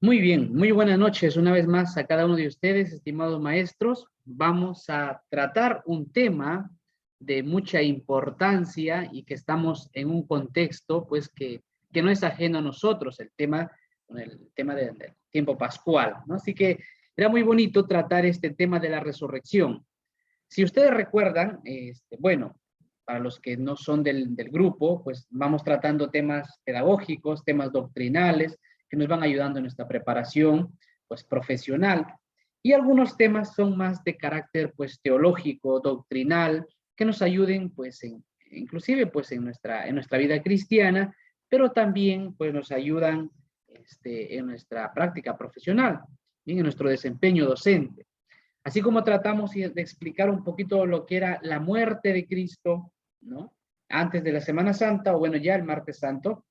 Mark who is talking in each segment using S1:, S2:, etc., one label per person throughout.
S1: Muy bien, muy buenas noches una vez más a cada uno de ustedes, estimados maestros. Vamos a tratar un tema de mucha importancia y que estamos en un contexto, pues, que no es ajeno a nosotros, el tema del tiempo pascual, ¿no? Así que era muy bonito tratar este tema de la resurrección. Si ustedes recuerdan, bueno, para los que no son del grupo, pues vamos tratando temas pedagógicos, temas doctrinales, que nos van ayudando en nuestra preparación, pues profesional. Y algunos temas son más de carácter, pues teológico, doctrinal, que nos ayuden, pues, inclusive, pues, en nuestra vida cristiana, pero también, pues, nos ayudan en nuestra práctica profesional, bien, en nuestro desempeño docente. Así como tratamos de explicar un poquito lo que era la muerte de Cristo, ¿no? Antes de la Semana Santa, o bueno, ya el Martes Santo.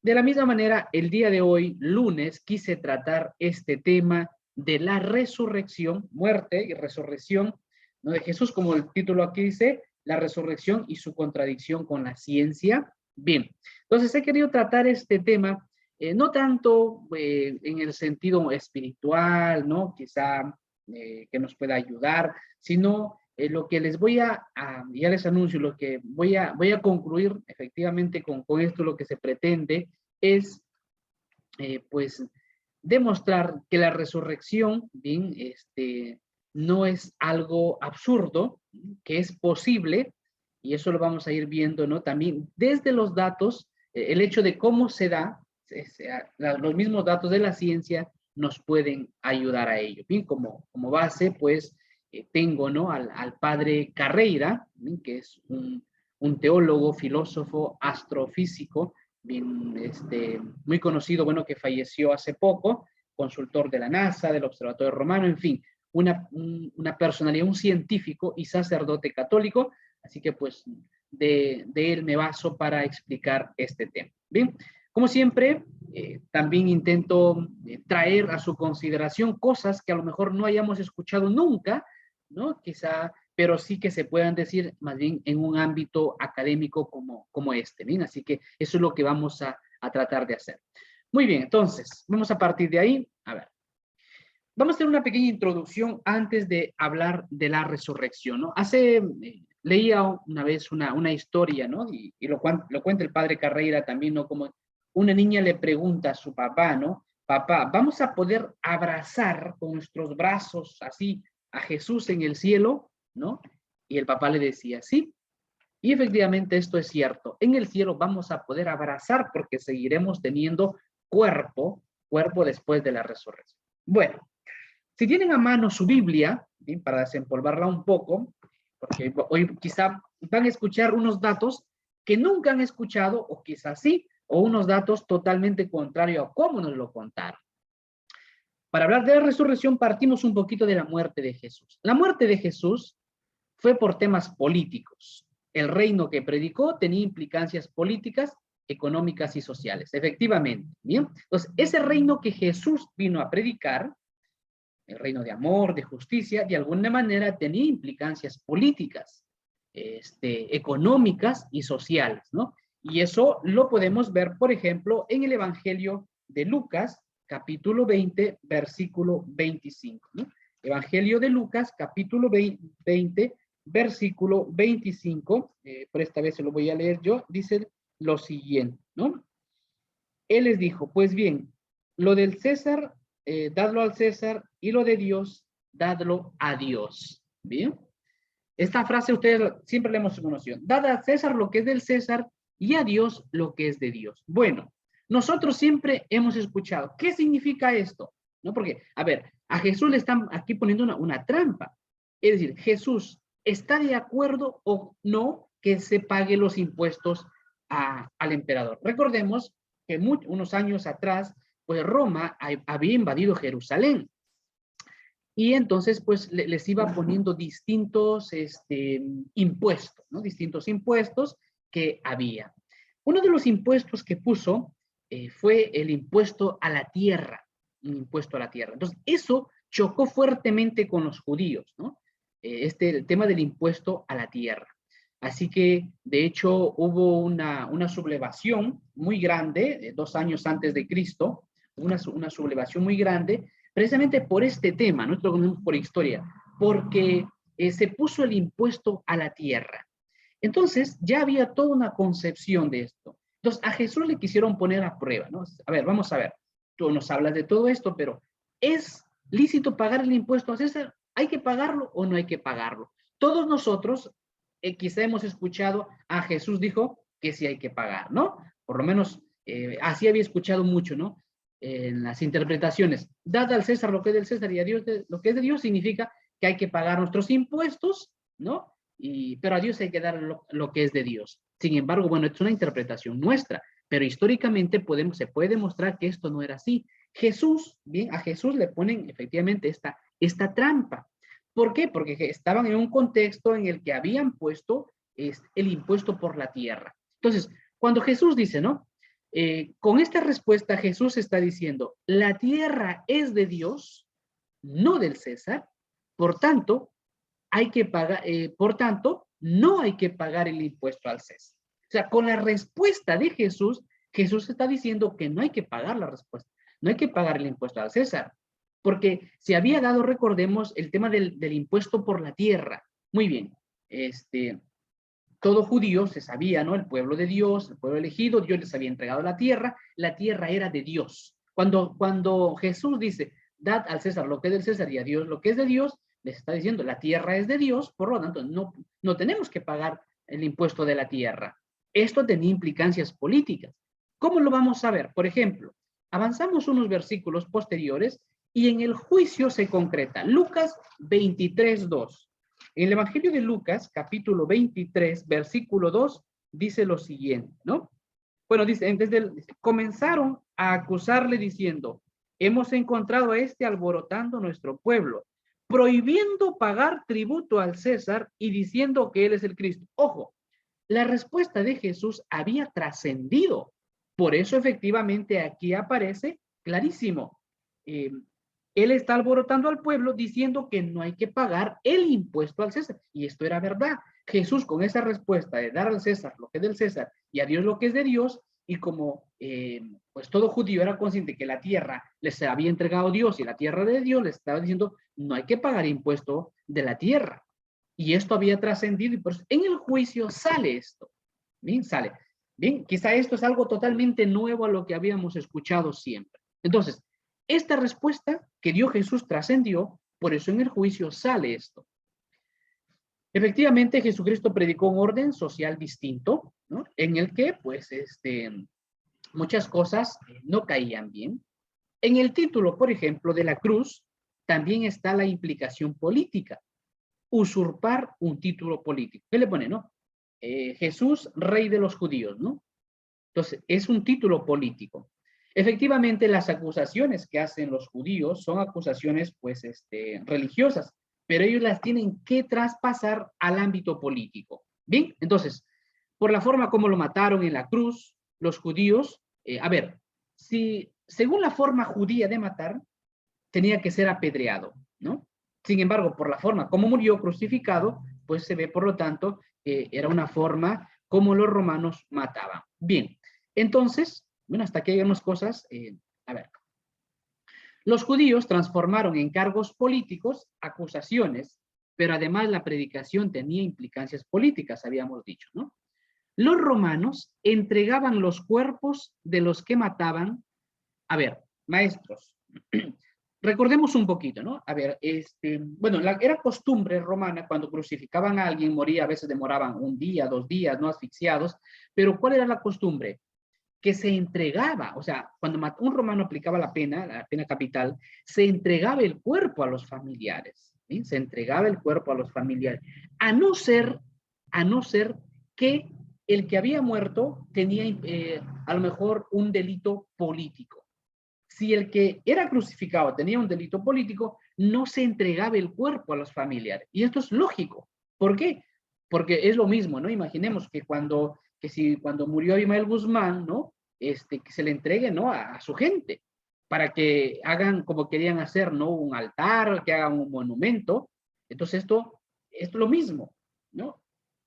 S1: De la misma manera, el día de hoy, lunes, quise tratar este tema de la resurrección, muerte y resurrección, ¿no? De Jesús, como el título aquí dice, la resurrección y su contradicción con la ciencia. Bien, entonces he querido tratar este tema, no tanto en el sentido espiritual, ¿no? Quizá que nos pueda ayudar, sino lo que les ya les anuncio, lo que voy a concluir efectivamente con esto, lo que se pretende es, pues, demostrar que la resurrección, bien, no es algo absurdo, que es posible, y eso lo vamos a ir viendo, ¿no? También desde los datos, el hecho de cómo se da, los mismos datos de la ciencia nos pueden ayudar a ello. Bien, como base, pues, tengo, ¿no? Al padre Carreira, ¿bien? Que es un teólogo, filósofo, astrofísico, bien, muy conocido, bueno, que falleció hace poco, consultor de la NASA, del Observatorio Romano, en fin, una personalidad, un científico y sacerdote católico, así que pues de él me baso para explicar este tema. Bien, como siempre, también intento traer a su consideración cosas que a lo mejor no hayamos escuchado nunca, ¿no? Quizá, pero sí que se puedan decir más bien en un ámbito académico como este, ¿bien? Así que eso es lo que vamos a tratar de hacer. Muy bien, entonces, vamos a partir de ahí. A ver, vamos a hacer una pequeña introducción antes de hablar de la resurrección, ¿no? Leía una vez una historia, ¿no? Y lo cuenta el padre Carreira también, ¿no? Como una niña le pregunta a su papá, ¿no? Papá, ¿vamos a poder abrazar con nuestros brazos así a Jesús en el cielo? ¿No? Y el papá le decía, sí. Y efectivamente esto es cierto. En el cielo vamos a poder abrazar porque seguiremos teniendo cuerpo después de la resurrección. Bueno, si tienen a mano su Biblia, ¿bien? Para desempolvarla un poco, porque hoy quizá van a escuchar unos datos que nunca han escuchado, o quizás sí, o unos datos totalmente contrarios a cómo nos lo contaron. Para hablar de la resurrección partimos un poquito de la muerte de Jesús. La muerte de Jesús fue por temas políticos. El reino que predicó tenía implicancias políticas, económicas y sociales, efectivamente. Bien, entonces ese reino que Jesús vino a predicar, el reino de amor, de justicia, de alguna manera tenía implicancias políticas, económicas y sociales, ¿no? Y eso lo podemos ver, por ejemplo, en el Evangelio de Lucas, capítulo 20, versículo 25, ¿no? Evangelio de Lucas, capítulo 20, versículo 25, por esta vez se lo voy a leer yo, dice lo siguiente, ¿no? Él les dijo, pues bien, lo del César, dadlo al César, y lo de Dios, dadlo a Dios. Bien. Esta frase ustedes siempre la hemos conocido. Dad a César lo que es del César y a Dios lo que es de Dios. Bueno, nosotros siempre hemos escuchado. ¿Qué significa esto? ¿No? Porque, a ver, a Jesús le están aquí poniendo una trampa. Es decir, Jesús está de acuerdo o no que se pague los impuestos al emperador. Recordemos que unos años atrás, pues Roma había invadido Jerusalén. Y entonces, pues, les iba poniendo distintos impuestos, ¿no? Distintos impuestos que había. Uno de los impuestos que puso fue el impuesto a la tierra, un impuesto a la tierra. Entonces, eso chocó fuertemente con los judíos, ¿no? El tema del impuesto a la tierra. Así que, de hecho, hubo una sublevación muy grande, 2 años antes de Cristo, una sublevación muy grande, precisamente por este tema, ¿no? Esto lo conocemos por historia, porque se puso el impuesto a la tierra. Entonces, ya había toda una concepción de esto. Entonces, a Jesús le quisieron poner a prueba, ¿no? A ver, vamos a ver, tú nos hablas de todo esto, pero ¿es lícito pagar el impuesto a César? ¿Hay que pagarlo o no hay que pagarlo? Todos nosotros quizá hemos escuchado a Jesús dijo que sí hay que pagar, ¿no? Por lo menos así había escuchado mucho, ¿no? En las interpretaciones. Dad al César lo que es del César y a Dios lo que es de Dios significa que hay que pagar nuestros impuestos, ¿no? Pero a Dios hay que dar lo que es de Dios. Sin embargo, bueno, es una interpretación nuestra, pero históricamente se puede demostrar que esto no era así. Jesús, bien, a Jesús le ponen efectivamente esta trampa. ¿Por qué? Porque estaban en un contexto en el que habían puesto el impuesto por la tierra. Entonces, cuando Jesús dice, ¿no? Con esta respuesta Jesús está diciendo, la tierra es de Dios, no del César, por tanto, no hay que pagar el impuesto al César. O sea, con la respuesta de Jesús, Jesús está diciendo que no hay que pagar la respuesta, no hay que pagar el impuesto al César, porque se había dado, recordemos, el tema del impuesto por la tierra. Muy bien, todo judío se sabía, ¿no? El pueblo de Dios, el pueblo elegido, Dios les había entregado la tierra era de Dios. Cuando Jesús dice, dad al César lo que es del César y a Dios lo que es de Dios, les está diciendo, la tierra es de Dios, por lo tanto, no tenemos que pagar el impuesto de la tierra. Esto tenía implicancias políticas. ¿Cómo lo vamos a ver? Por ejemplo, avanzamos unos versículos posteriores y en el juicio se concreta. Lucas 23:2. En el Evangelio de Lucas, capítulo 23, versículo 2, dice lo siguiente, ¿no? Bueno, dice, comenzaron a acusarle diciendo, hemos encontrado a este alborotando nuestro pueblo, prohibiendo pagar tributo al César y diciendo que él es el Cristo. Ojo, la respuesta de Jesús había trascendido. Por eso efectivamente aquí aparece clarísimo. Él está alborotando al pueblo diciendo que no hay que pagar el impuesto al César. Y esto era verdad. Jesús con esa respuesta de dar al César lo que es del César y a Dios lo que es de Dios, y como pues todo judío era consciente que la tierra les había entregado Dios y la tierra de Dios, les estaba diciendo no hay que pagar impuesto de la tierra. Y esto había trascendido y por eso en el juicio sale esto. Bien, sale. Bien, quizá esto es algo totalmente nuevo a lo que habíamos escuchado siempre. Entonces, esta respuesta que dio Jesús trascendió, por eso en el juicio sale esto. Efectivamente, Jesucristo predicó un orden social distinto, ¿no? En el que, pues, muchas cosas no caían bien. En el título, por ejemplo, de la cruz, también está la implicación política. Usurpar un título político. ¿Qué le pone, no? Jesús, rey de los judíos, ¿no? Entonces, es un título político. Efectivamente, las acusaciones que hacen los judíos son acusaciones, pues, religiosas, pero ellos las tienen que traspasar al ámbito político. Bien, entonces, por la forma como lo mataron en la cruz, los judíos, a ver, si según la forma judía de matar, tenía que ser apedreado, ¿no? Sin embargo, por la forma como murió crucificado, pues se ve, por lo tanto, que era una forma como los romanos mataban. Bien, entonces, bueno, hasta aquí hay unas cosas, a ver. Los judíos transformaron en cargos políticos acusaciones, pero además la predicación tenía implicancias políticas, habíamos dicho, ¿no? Los romanos entregaban los cuerpos de los que mataban. A ver, maestros, recordemos un poquito, ¿no? A ver, bueno, era costumbre romana cuando crucificaban a alguien, moría, a veces demoraban un día, 2 días, ¿no? Asfixiados, pero ¿cuál era la costumbre? Que se entregaba, o sea, cuando un romano aplicaba la pena capital, se entregaba el cuerpo a los familiares, ¿sí? Se entregaba el cuerpo a los familiares, a no ser que el que había muerto tenía a lo mejor un delito político. Si el que era crucificado tenía un delito político, no se entregaba el cuerpo a los familiares. Y esto es lógico. ¿Por qué? Porque es lo mismo, ¿no? Imaginemos que cuando murió Abimael Guzmán, ¿no? Que se le entregue, ¿no? A su gente, para que hagan como querían hacer, ¿no? Un altar, que hagan un monumento. Entonces esto es lo mismo, ¿no?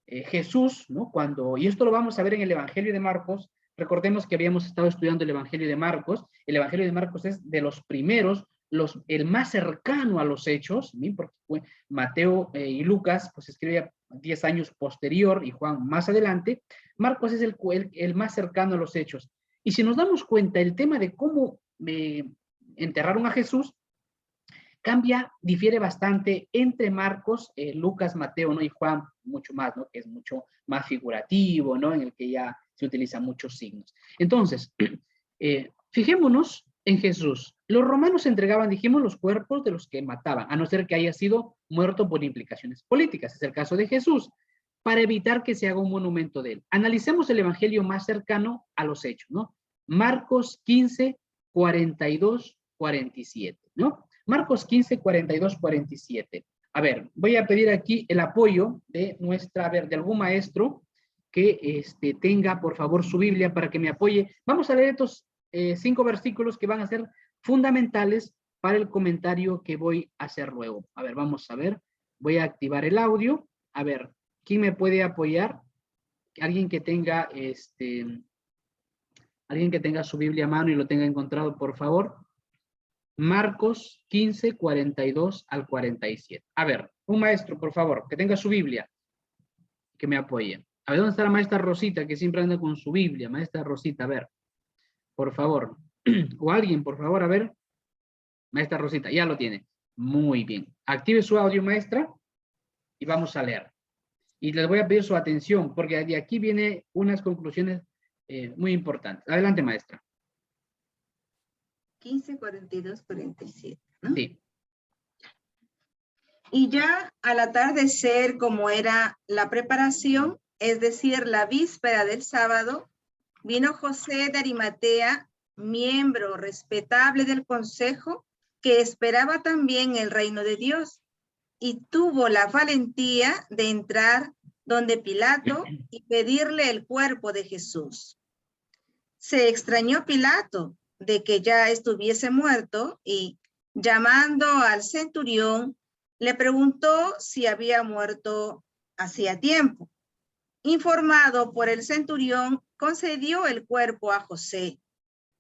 S1: Jesús, ¿no? Cuando, y esto lo vamos a ver en el Evangelio de Marcos. Recordemos que habíamos estado estudiando el Evangelio de Marcos. El Evangelio de Marcos es de los primeros, el más cercano a los hechos, ¿sí? Porque Mateo y Lucas pues escribe 10 años posterior y Juan más adelante. Marcos es el más cercano a los hechos. Y si nos damos cuenta, el tema de cómo enterraron a Jesús difiere bastante entre Marcos, Lucas, Mateo, ¿no? Y Juan, mucho más, ¿no? Que es mucho más figurativo, ¿no? En el que ya se utilizan muchos signos. Entonces, fijémonos en Jesús. Los romanos entregaban, dijimos, los cuerpos de los que mataban, a no ser que haya sido muerto por implicaciones políticas. Es el caso de Jesús, para evitar que se haga un monumento de él. Analicemos el evangelio más cercano a los hechos, ¿no? Marcos 15, 42, 47, ¿no? Marcos 15, 42, 47. A ver, voy a pedir aquí el apoyo de de algún maestro que tenga, por favor, su Biblia para que me apoye. Vamos a leer estos 5 versículos que van a ser fundamentales para el comentario que voy a hacer luego. A ver, vamos a ver. Voy a activar el audio. A ver, ¿quién me puede apoyar? Alguien que tenga su Biblia a mano y lo tenga encontrado, por favor. Marcos 15, 42 al 47. A ver, un maestro, por favor, que tenga su Biblia, que me apoye. A ver, ¿dónde está la maestra Rosita, que siempre anda con su Biblia? Maestra Rosita, a ver, por favor. O alguien, por favor, a ver. Maestra Rosita, ya lo tiene. Muy bien. Active su audio, maestra, y vamos a leer. Y les voy a pedir su atención, porque de aquí vienen unas conclusiones muy importantes. Adelante, maestra.
S2: 15, 42, 47, ¿no?
S1: Sí.
S2: Y ya al atardecer, como era la preparación, es decir, la víspera del sábado, vino José de Arimatea, miembro respetable del consejo, que esperaba también el reino de Dios, y tuvo la valentía de entrar donde Pilato y pedirle el cuerpo de Jesús. Se extrañó Pilato de que ya estuviese muerto y, llamando al centurión, le preguntó si había muerto hacía tiempo. Informado por el centurión, concedió el cuerpo a José,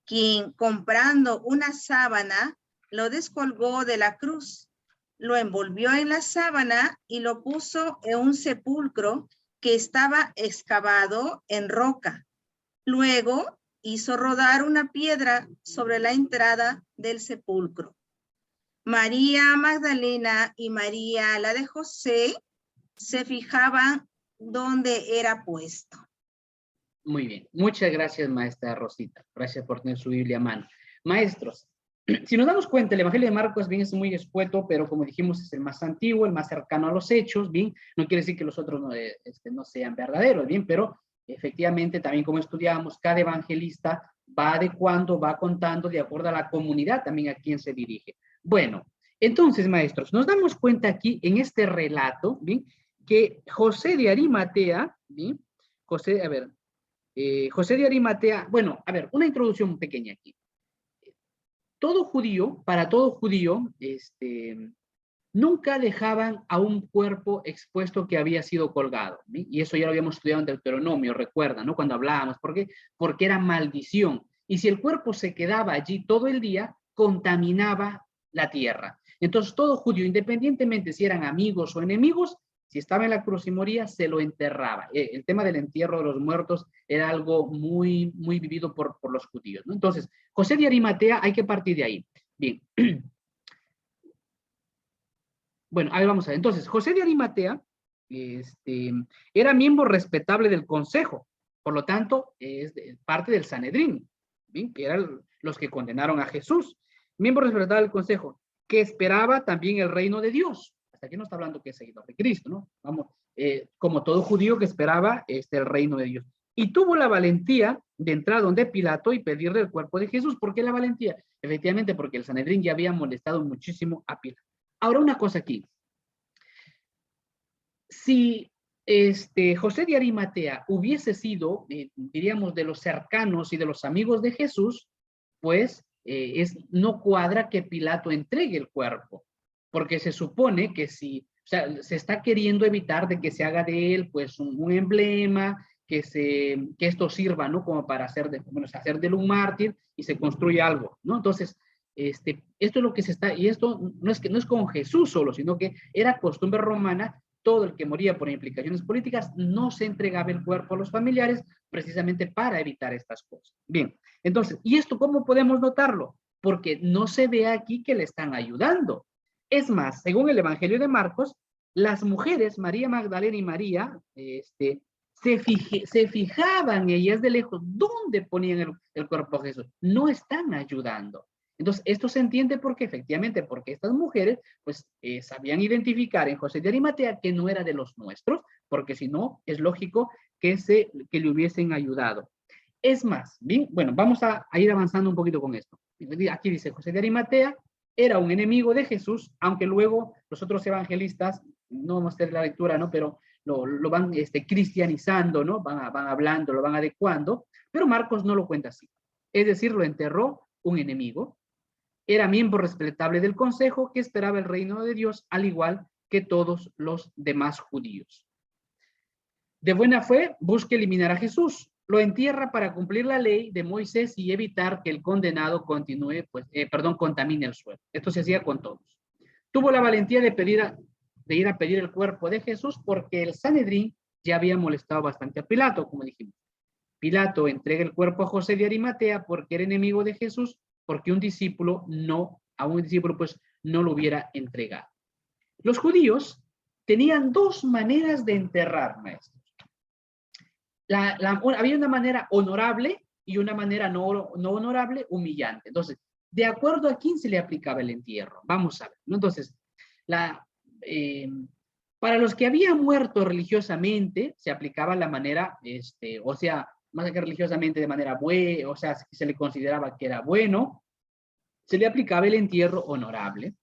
S2: quien, comprando una sábana, lo descolgó de la cruz, lo envolvió en la sábana y lo puso en un sepulcro que estaba excavado en roca. Luego hizo rodar una piedra sobre la entrada del sepulcro. María Magdalena y María, la de José, se fijaban dónde era puesto.
S1: Muy bien. Muchas gracias, maestra Rosita. Gracias por tener su Biblia a mano. Maestros, si nos damos cuenta, el Evangelio de Marcos bien es muy escueto, pero como dijimos es el más antiguo, el más cercano a los hechos, bien, no quiere decir que los otros no sean verdaderos, bien, pero efectivamente también como estudiamos, cada evangelista va adecuando, va contando de acuerdo a la comunidad también a quien se dirige. Bueno, entonces, maestros, nos damos cuenta aquí en este relato, bien, que José de Arimatea, bien, José de Arimatea, bueno, a ver, una introducción pequeña aquí. Para todo judío, nunca dejaban a un cuerpo expuesto que había sido colgado, ¿sí? Y eso ya lo habíamos estudiado en Deuteronomio, recuerda, ¿no? Cuando hablábamos, ¿por qué? Porque era maldición. Y si el cuerpo se quedaba allí todo el día, contaminaba la tierra. Entonces, todo judío, independientemente si eran amigos o enemigos, si estaba en la cruz y moría, se lo enterraba. El tema del entierro de los muertos era algo muy, muy vivido por los judíos, ¿no? Entonces, José de Arimatea, hay que partir de ahí. Bien. Bueno, a ver, vamos a ver. Entonces, José de Arimatea era miembro respetable del consejo, por lo tanto, es parte del Sanedrín, ¿bien? Que eran los que condenaron a Jesús. Miembro respetable del consejo, que esperaba también el reino de Dios. Hasta aquí no está hablando que es seguidor de Cristo, ¿no? Vamos, como todo judío que esperaba el reino de Dios. Y tuvo la valentía de entrar donde Pilato y pedirle el cuerpo de Jesús. ¿Por qué la valentía? Efectivamente, porque el Sanedrín ya había molestado muchísimo a Pilato. Ahora una cosa aquí. Si José de Arimatea hubiese sido, diríamos, de los cercanos y de los amigos de Jesús, pues no cuadra que Pilato entregue el cuerpo, porque se supone que si sea, se está queriendo evitar de que se haga de él, pues, un emblema, que esto sirva, ¿no? Como para hacer de él un mártir y se construye algo, ¿no? Entonces, esto es lo que se está, y esto no es con Jesús solo, sino que era costumbre romana, todo el que moría por implicaciones políticas no se entregaba el cuerpo a los familiares precisamente para evitar estas cosas. Bien, entonces, ¿y esto cómo podemos notarlo? Porque no se ve aquí que le están ayudando. Es más, según el Evangelio de Marcos, las mujeres, María Magdalena y María, se fijaban ellas de lejos dónde ponían el cuerpo de Jesús. No están ayudando. Entonces, esto se entiende porque efectivamente, porque estas mujeres, pues, sabían identificar en José de Arimatea que no era de los nuestros, porque si no, es lógico que le hubiesen ayudado. Es más, bien, bueno, vamos a ir avanzando un poquito con esto. Aquí dice, José de Arimatea era un enemigo de Jesús, aunque luego los otros evangelistas, no vamos a hacer la lectura, ¿no? Pero lo van cristianizando, ¿no? Van hablando, lo van adecuando, pero Marcos no lo cuenta así. Es decir, lo enterró un enemigo. Era miembro respetable del consejo que esperaba el reino de Dios, al igual que todos los demás judíos. De buena fe, busca eliminar a Jesús. Lo entierra para cumplir la ley de Moisés y evitar que el condenado contamine el suelo. Esto se hacía con todos. Tuvo la valentía de ir a pedir el cuerpo de Jesús porque el Sanedrín ya había molestado bastante a Pilato, como dijimos. Pilato entrega el cuerpo a José de Arimatea porque era enemigo de Jesús, porque a un discípulo pues no lo hubiera entregado. Los judíos tenían dos maneras de enterrar, maestros. Había una manera honorable y una manera no honorable, humillante. Entonces, de acuerdo a quién se le aplicaba el entierro. Vamos a ver, ¿no? Entonces, para los que habían muerto religiosamente, se aplicaba la manera, o sea, más que religiosamente de manera buena, o sea, se le consideraba que era bueno, se le aplicaba el entierro honorable,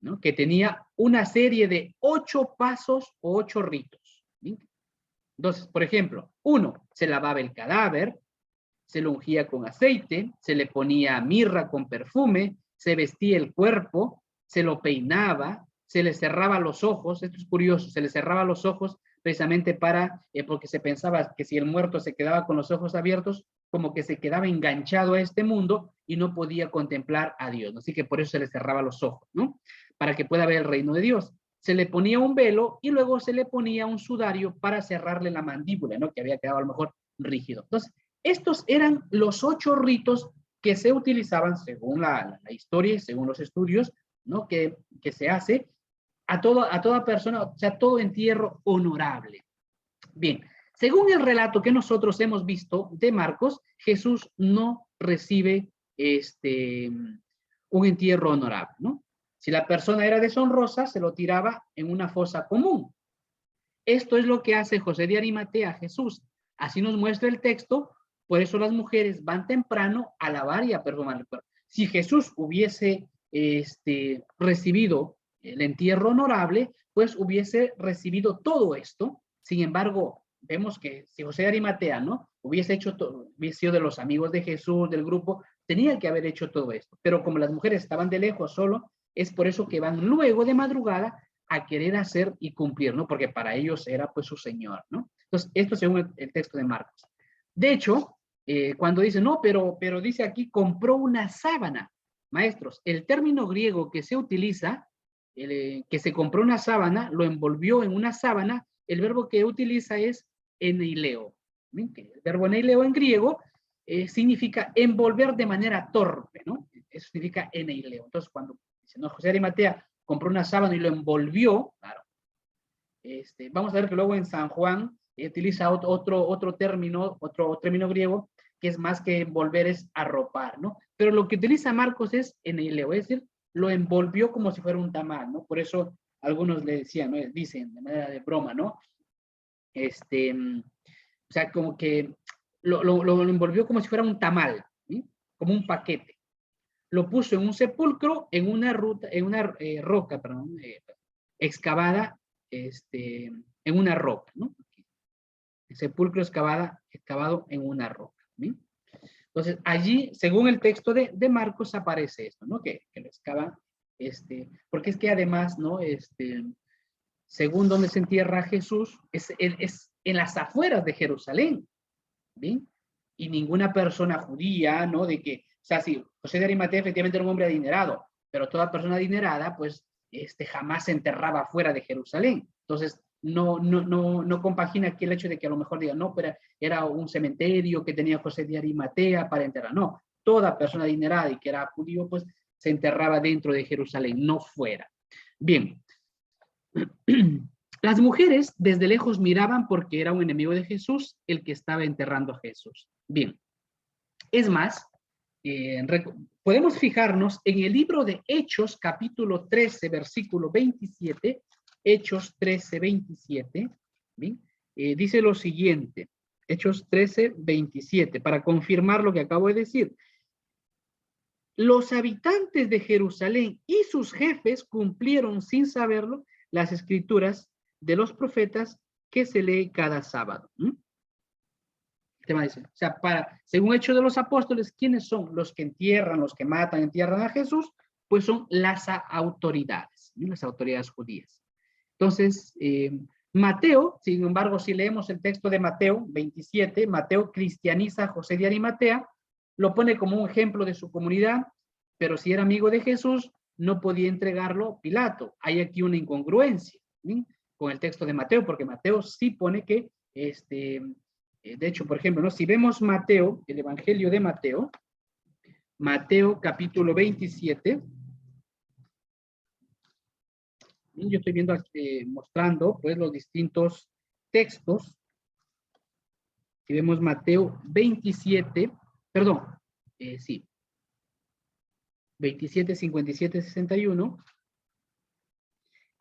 S1: ¿no? Que tenía una serie de 8 pasos o 8 ritos. ¿Sí? Entonces, por ejemplo, 1, se lavaba el cadáver, se lo ungía con aceite, se le ponía mirra con perfume, se vestía el cuerpo, se lo peinaba, se le cerraba los ojos. Esto es curioso, se le cerraba los ojos precisamente porque se pensaba que si el muerto se quedaba con los ojos abiertos, como que se quedaba enganchado a este mundo y no podía contemplar a Dios, ¿no? Así que por eso se le cerraba los ojos, ¿no? Para que pueda ver el reino de Dios. Se le ponía un velo y luego se le ponía un sudario para cerrarle la mandíbula, ¿no? Que había quedado a lo mejor rígido. Entonces, estos eran los 8 ritos que se utilizaban según la historia y según los estudios, ¿no? Que se hace a toda persona, o sea, todo entierro honorable. Bien, según el relato que nosotros hemos visto de Marcos, Jesús no recibe un entierro honorable, ¿no? Si la persona era deshonrosa, se lo tiraba en una fosa común. Esto es lo que hace José de Arimatea a Jesús. Así nos muestra el texto, por eso las mujeres van temprano a lavar y a perfumar el cuerpo. Si Jesús hubiese recibido el entierro honorable, pues hubiese recibido todo esto. Sin embargo, vemos que si José de Arimatea, ¿no? Hubiese sido de los amigos de Jesús, del grupo, tenía que haber hecho todo esto. Pero como las mujeres estaban de lejos solo, es por eso que van luego de madrugada a querer hacer y cumplir, ¿no? Porque para ellos era pues su Señor, ¿no? Entonces, esto según el texto de Marcos. De hecho, cuando dice, no, pero dice aquí, compró una sábana. Maestros, el término griego que se utiliza, que se compró una sábana, lo envolvió en una sábana, el verbo que utiliza es eneileo. El verbo eneileo en griego significa envolver de manera torpe, ¿no? Eso significa eneileo. Entonces, cuando dice, no, José de Arimatea compró una sábana y lo envolvió, claro. Vamos a ver que luego en San Juan utiliza otro término griego, que es más que envolver, es arropar, ¿no? Pero lo que utiliza Marcos es eneileo, es decir, lo envolvió como si fuera un tamal, ¿no? Por eso algunos le decían, ¿no? Dicen de manera de broma, ¿no? O sea, como que lo envolvió como si fuera un tamal, ¿sí? Como un paquete. Lo puso en un sepulcro, en una roca, excavada, en una roca, ¿no? El sepulcro excavado en una roca, ¿sí? Entonces, allí, según el texto de Marcos, aparece esto, ¿no? Que lo excava, porque es que además, ¿no? según donde se entierra Jesús, es en las afueras de Jerusalén, ¿bien? Y ninguna persona judía, ¿no? De que, o sea, sí, José de Arimatea efectivamente era un hombre adinerado, pero toda persona adinerada, pues, jamás se enterraba fuera de Jerusalén. Entonces, no compagina aquí el hecho de que a lo mejor diga, no, pero era un cementerio que tenía José de Arimatea para enterrar. No, toda persona adinerada y que era judío, pues, se enterraba dentro de Jerusalén, no fuera. Bien. Las mujeres desde lejos miraban porque era un enemigo de Jesús el que estaba enterrando a Jesús. Bien, es más, podemos fijarnos en el libro de Hechos, capítulo 13, versículo 27, Hechos 13, 27, ¿bien? Dice lo siguiente, Hechos 13, 27, para confirmar lo que acabo de decir. Los habitantes de Jerusalén y sus jefes cumplieron sin saberlo las escrituras de los profetas que se lee cada sábado. El tema dice, o sea, según Hechos de los Apóstoles, ¿quiénes son los que entierran, los que matan, entierran a Jesús? Pues son las autoridades, ¿no? Las autoridades judías. Entonces, Mateo, sin embargo, si leemos el texto de Mateo 27, Mateo cristianiza a José de Arimatea, lo pone como un ejemplo de su comunidad, pero si era amigo de Jesús, no podía entregarlo Pilato. Hay aquí una incongruencia, ¿sí? Con el texto de Mateo, porque Mateo sí pone que, de hecho, por ejemplo, ¿no? Si vemos Mateo, el Evangelio de Mateo, Mateo capítulo 27, yo estoy viendo, mostrando pues los distintos textos. Si vemos Mateo 27, perdón, sí, 27, 57, 61.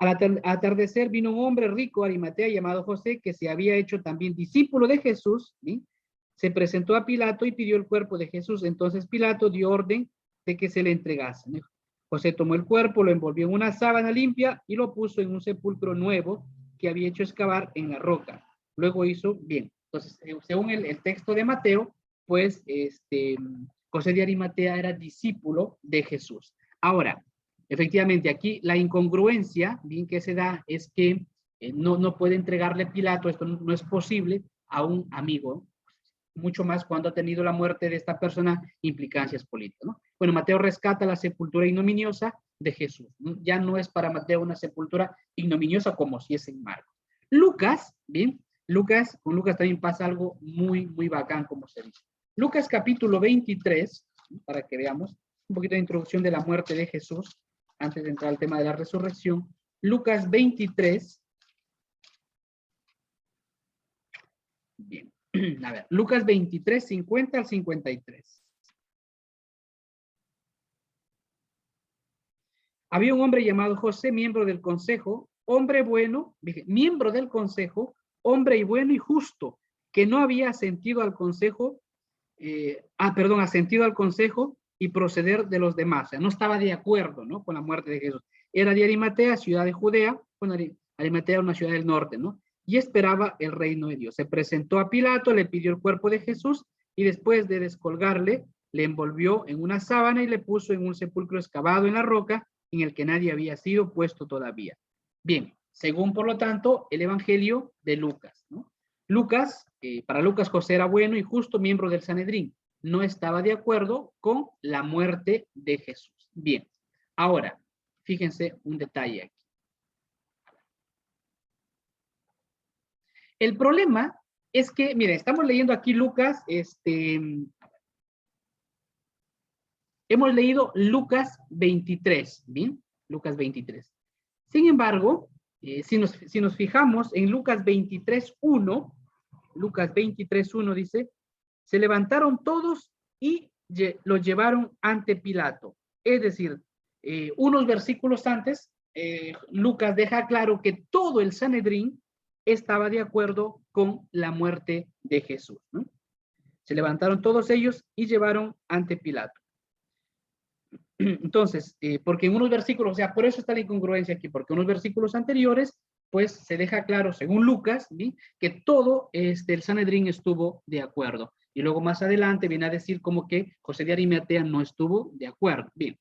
S1: Al atardecer vino un hombre rico, Arimatea, llamado José, que se había hecho también discípulo de Jesús, ¿sí? Se presentó a Pilato y pidió el cuerpo de Jesús. Entonces Pilato dio orden de que se le entregase, ¿no? José tomó el cuerpo, lo envolvió en una sábana limpia y lo puso en un sepulcro nuevo que había hecho excavar en la roca. Luego hizo bien. Entonces, según el texto de Mateo, pues José de Arimatea era discípulo de Jesús. Ahora, efectivamente, aquí la incongruencia, bien que se da, es que no puede entregarle Pilato, esto no es posible, a un amigo, mucho más cuando ha tenido la muerte de esta persona implicancias políticas, ¿no? Bueno, Mateo rescata la sepultura ignominiosa de Jesús, ¿no? Ya no es para Mateo una sepultura ignominiosa como si es en Marcos. Lucas, bien, con Lucas también pasa algo muy, muy bacán, como se dice. Lucas capítulo 23, para que veamos un poquito de introducción de la muerte de Jesús, antes de entrar al tema de la resurrección. Lucas 23. Bien. A ver, Lucas 23, 50 al 53. Había un hombre llamado José, miembro del consejo, hombre bueno, miembro del consejo, hombre y bueno y justo, que no había asentido al consejo, asentido al consejo y proceder de los demás. O sea, no estaba de acuerdo, ¿no?, con la muerte de Jesús. Era de Arimatea, ciudad de Judea, bueno, Arimatea, una ciudad del norte, ¿no? Y esperaba el reino de Dios. Se presentó a Pilato, le pidió el cuerpo de Jesús y después de descolgarle, le envolvió en una sábana y le puso en un sepulcro excavado en la roca en el que nadie había sido puesto todavía. Bien, según por lo tanto el Evangelio de Lucas, ¿no? Lucas, para Lucas José era bueno y justo, miembro del Sanedrín. No estaba de acuerdo con la muerte de Jesús. Bien, ahora, fíjense un detalle aquí. El problema es que, miren, estamos leyendo aquí Lucas, hemos leído Lucas 23, ¿bien? Lucas 23. Sin embargo, si nos fijamos en Lucas 23:1, Lucas 23:1 dice, se levantaron todos y lo llevaron ante Pilato. Es decir, unos versículos antes, Lucas deja claro que todo el Sanedrín estaba de acuerdo con la muerte de Jesús, ¿no? Se levantaron todos ellos y llevaron ante Pilato. Entonces, porque en unos versículos, o sea, por eso está la incongruencia aquí, porque en unos versículos anteriores, pues se deja claro, según Lucas, ¿sí?, que todo el Sanedrín estuvo de acuerdo. Y luego más adelante viene a decir como que José de Arimatea no estuvo de acuerdo. Bien.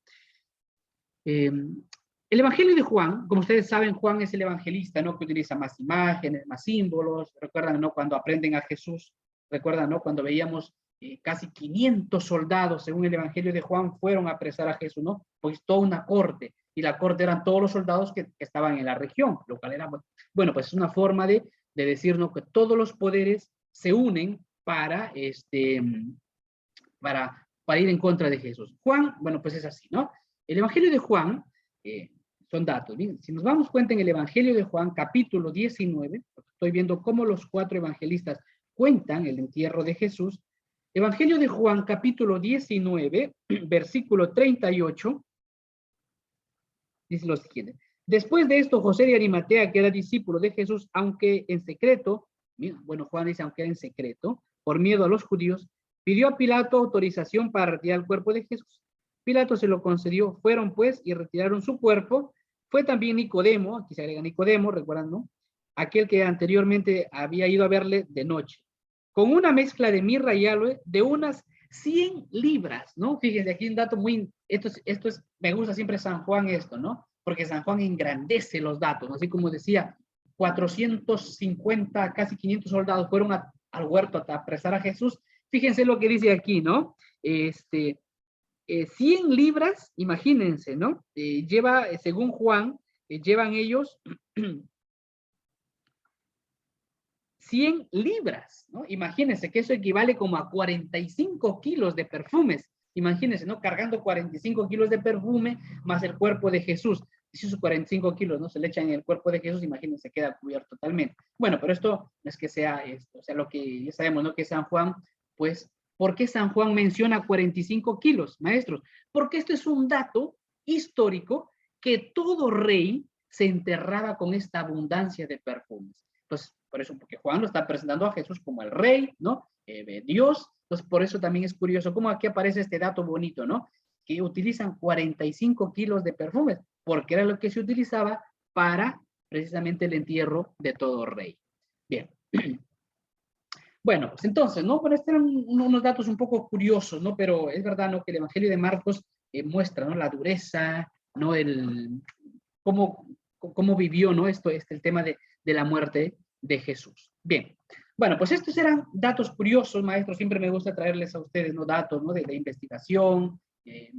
S1: El Evangelio de Juan, como ustedes saben, Juan es el evangelista, ¿no? Que utiliza más imágenes, más símbolos. Recuerdan, ¿no? Cuando aprenden a Jesús, recuerdan, ¿no? Cuando veíamos casi 500 soldados, según el Evangelio de Juan, fueron a apresar a Jesús, ¿no? Pues toda una corte, y la corte eran todos los soldados que estaban en la región, lo cual era, bueno, pues es una forma de decirnos que todos los poderes se unen para, para ir en contra de Jesús. Juan, bueno, pues es así, ¿no? El Evangelio de Juan, son datos. Bien, si nos damos cuenta en el Evangelio de Juan, capítulo 19, estoy viendo cómo los 4 evangelistas cuentan el entierro de Jesús. Evangelio de Juan, capítulo 19, versículo 38, dice lo siguiente. Después de esto, José de Arimatea, que era discípulo de Jesús, aunque en secreto, bueno, Juan dice aunque era en secreto, por miedo a los judíos, pidió a Pilato autorización para retirar el cuerpo de Jesús. Pilato se lo concedió. Fueron pues y retiraron su cuerpo. Fue también Nicodemo, aquí se agrega Nicodemo, recuerdan, ¿no? Aquel que anteriormente había ido a verle de noche, con una mezcla de mirra y aloe de unas 100 libras, ¿no? Fíjense, aquí un dato muy, esto es, me gusta siempre San Juan esto, ¿no? Porque San Juan engrandece los datos, ¿no? Así como decía, 450, casi 500 soldados fueron al huerto a apresar a Jesús. Fíjense lo que dice aquí, ¿no? 100 libras, imagínense, ¿no? Lleva, según Juan, llevan ellos 100 libras, ¿no? Imagínense que eso equivale como a 45 kilos de perfumes. Imagínense, ¿no? Cargando 45 kilos de perfume más el cuerpo de Jesús. Si esos 45 kilos, ¿no? Se le echan en el cuerpo de Jesús, imagínense, queda cubierto totalmente. Bueno, pero esto no es que sea esto, o sea, lo que ya sabemos, ¿no? Que San Juan, pues, ¿por qué San Juan menciona 45 kilos, maestros? Porque esto es un dato histórico que todo rey se enterraba con esta abundancia de perfumes. Entonces, por eso, porque Juan lo está presentando a Jesús como el rey, ¿no? Dios. Entonces, por eso también es curioso cómo aquí aparece este dato bonito, ¿no? Que utilizan 45 kilos de perfumes, porque era lo que se utilizaba para precisamente el entierro de todo rey. Bien. Bueno, pues entonces, ¿no? Bueno, estos eran unos datos un poco curiosos, ¿no? Pero es verdad, ¿no? Que el Evangelio de Marcos muestra, ¿no? La dureza, ¿no? Cómo vivió, ¿no? El tema de la muerte de Jesús. Bien. Bueno, pues estos eran datos curiosos, maestros. Siempre me gusta traerles a ustedes, ¿no? Datos, ¿no? De investigación, de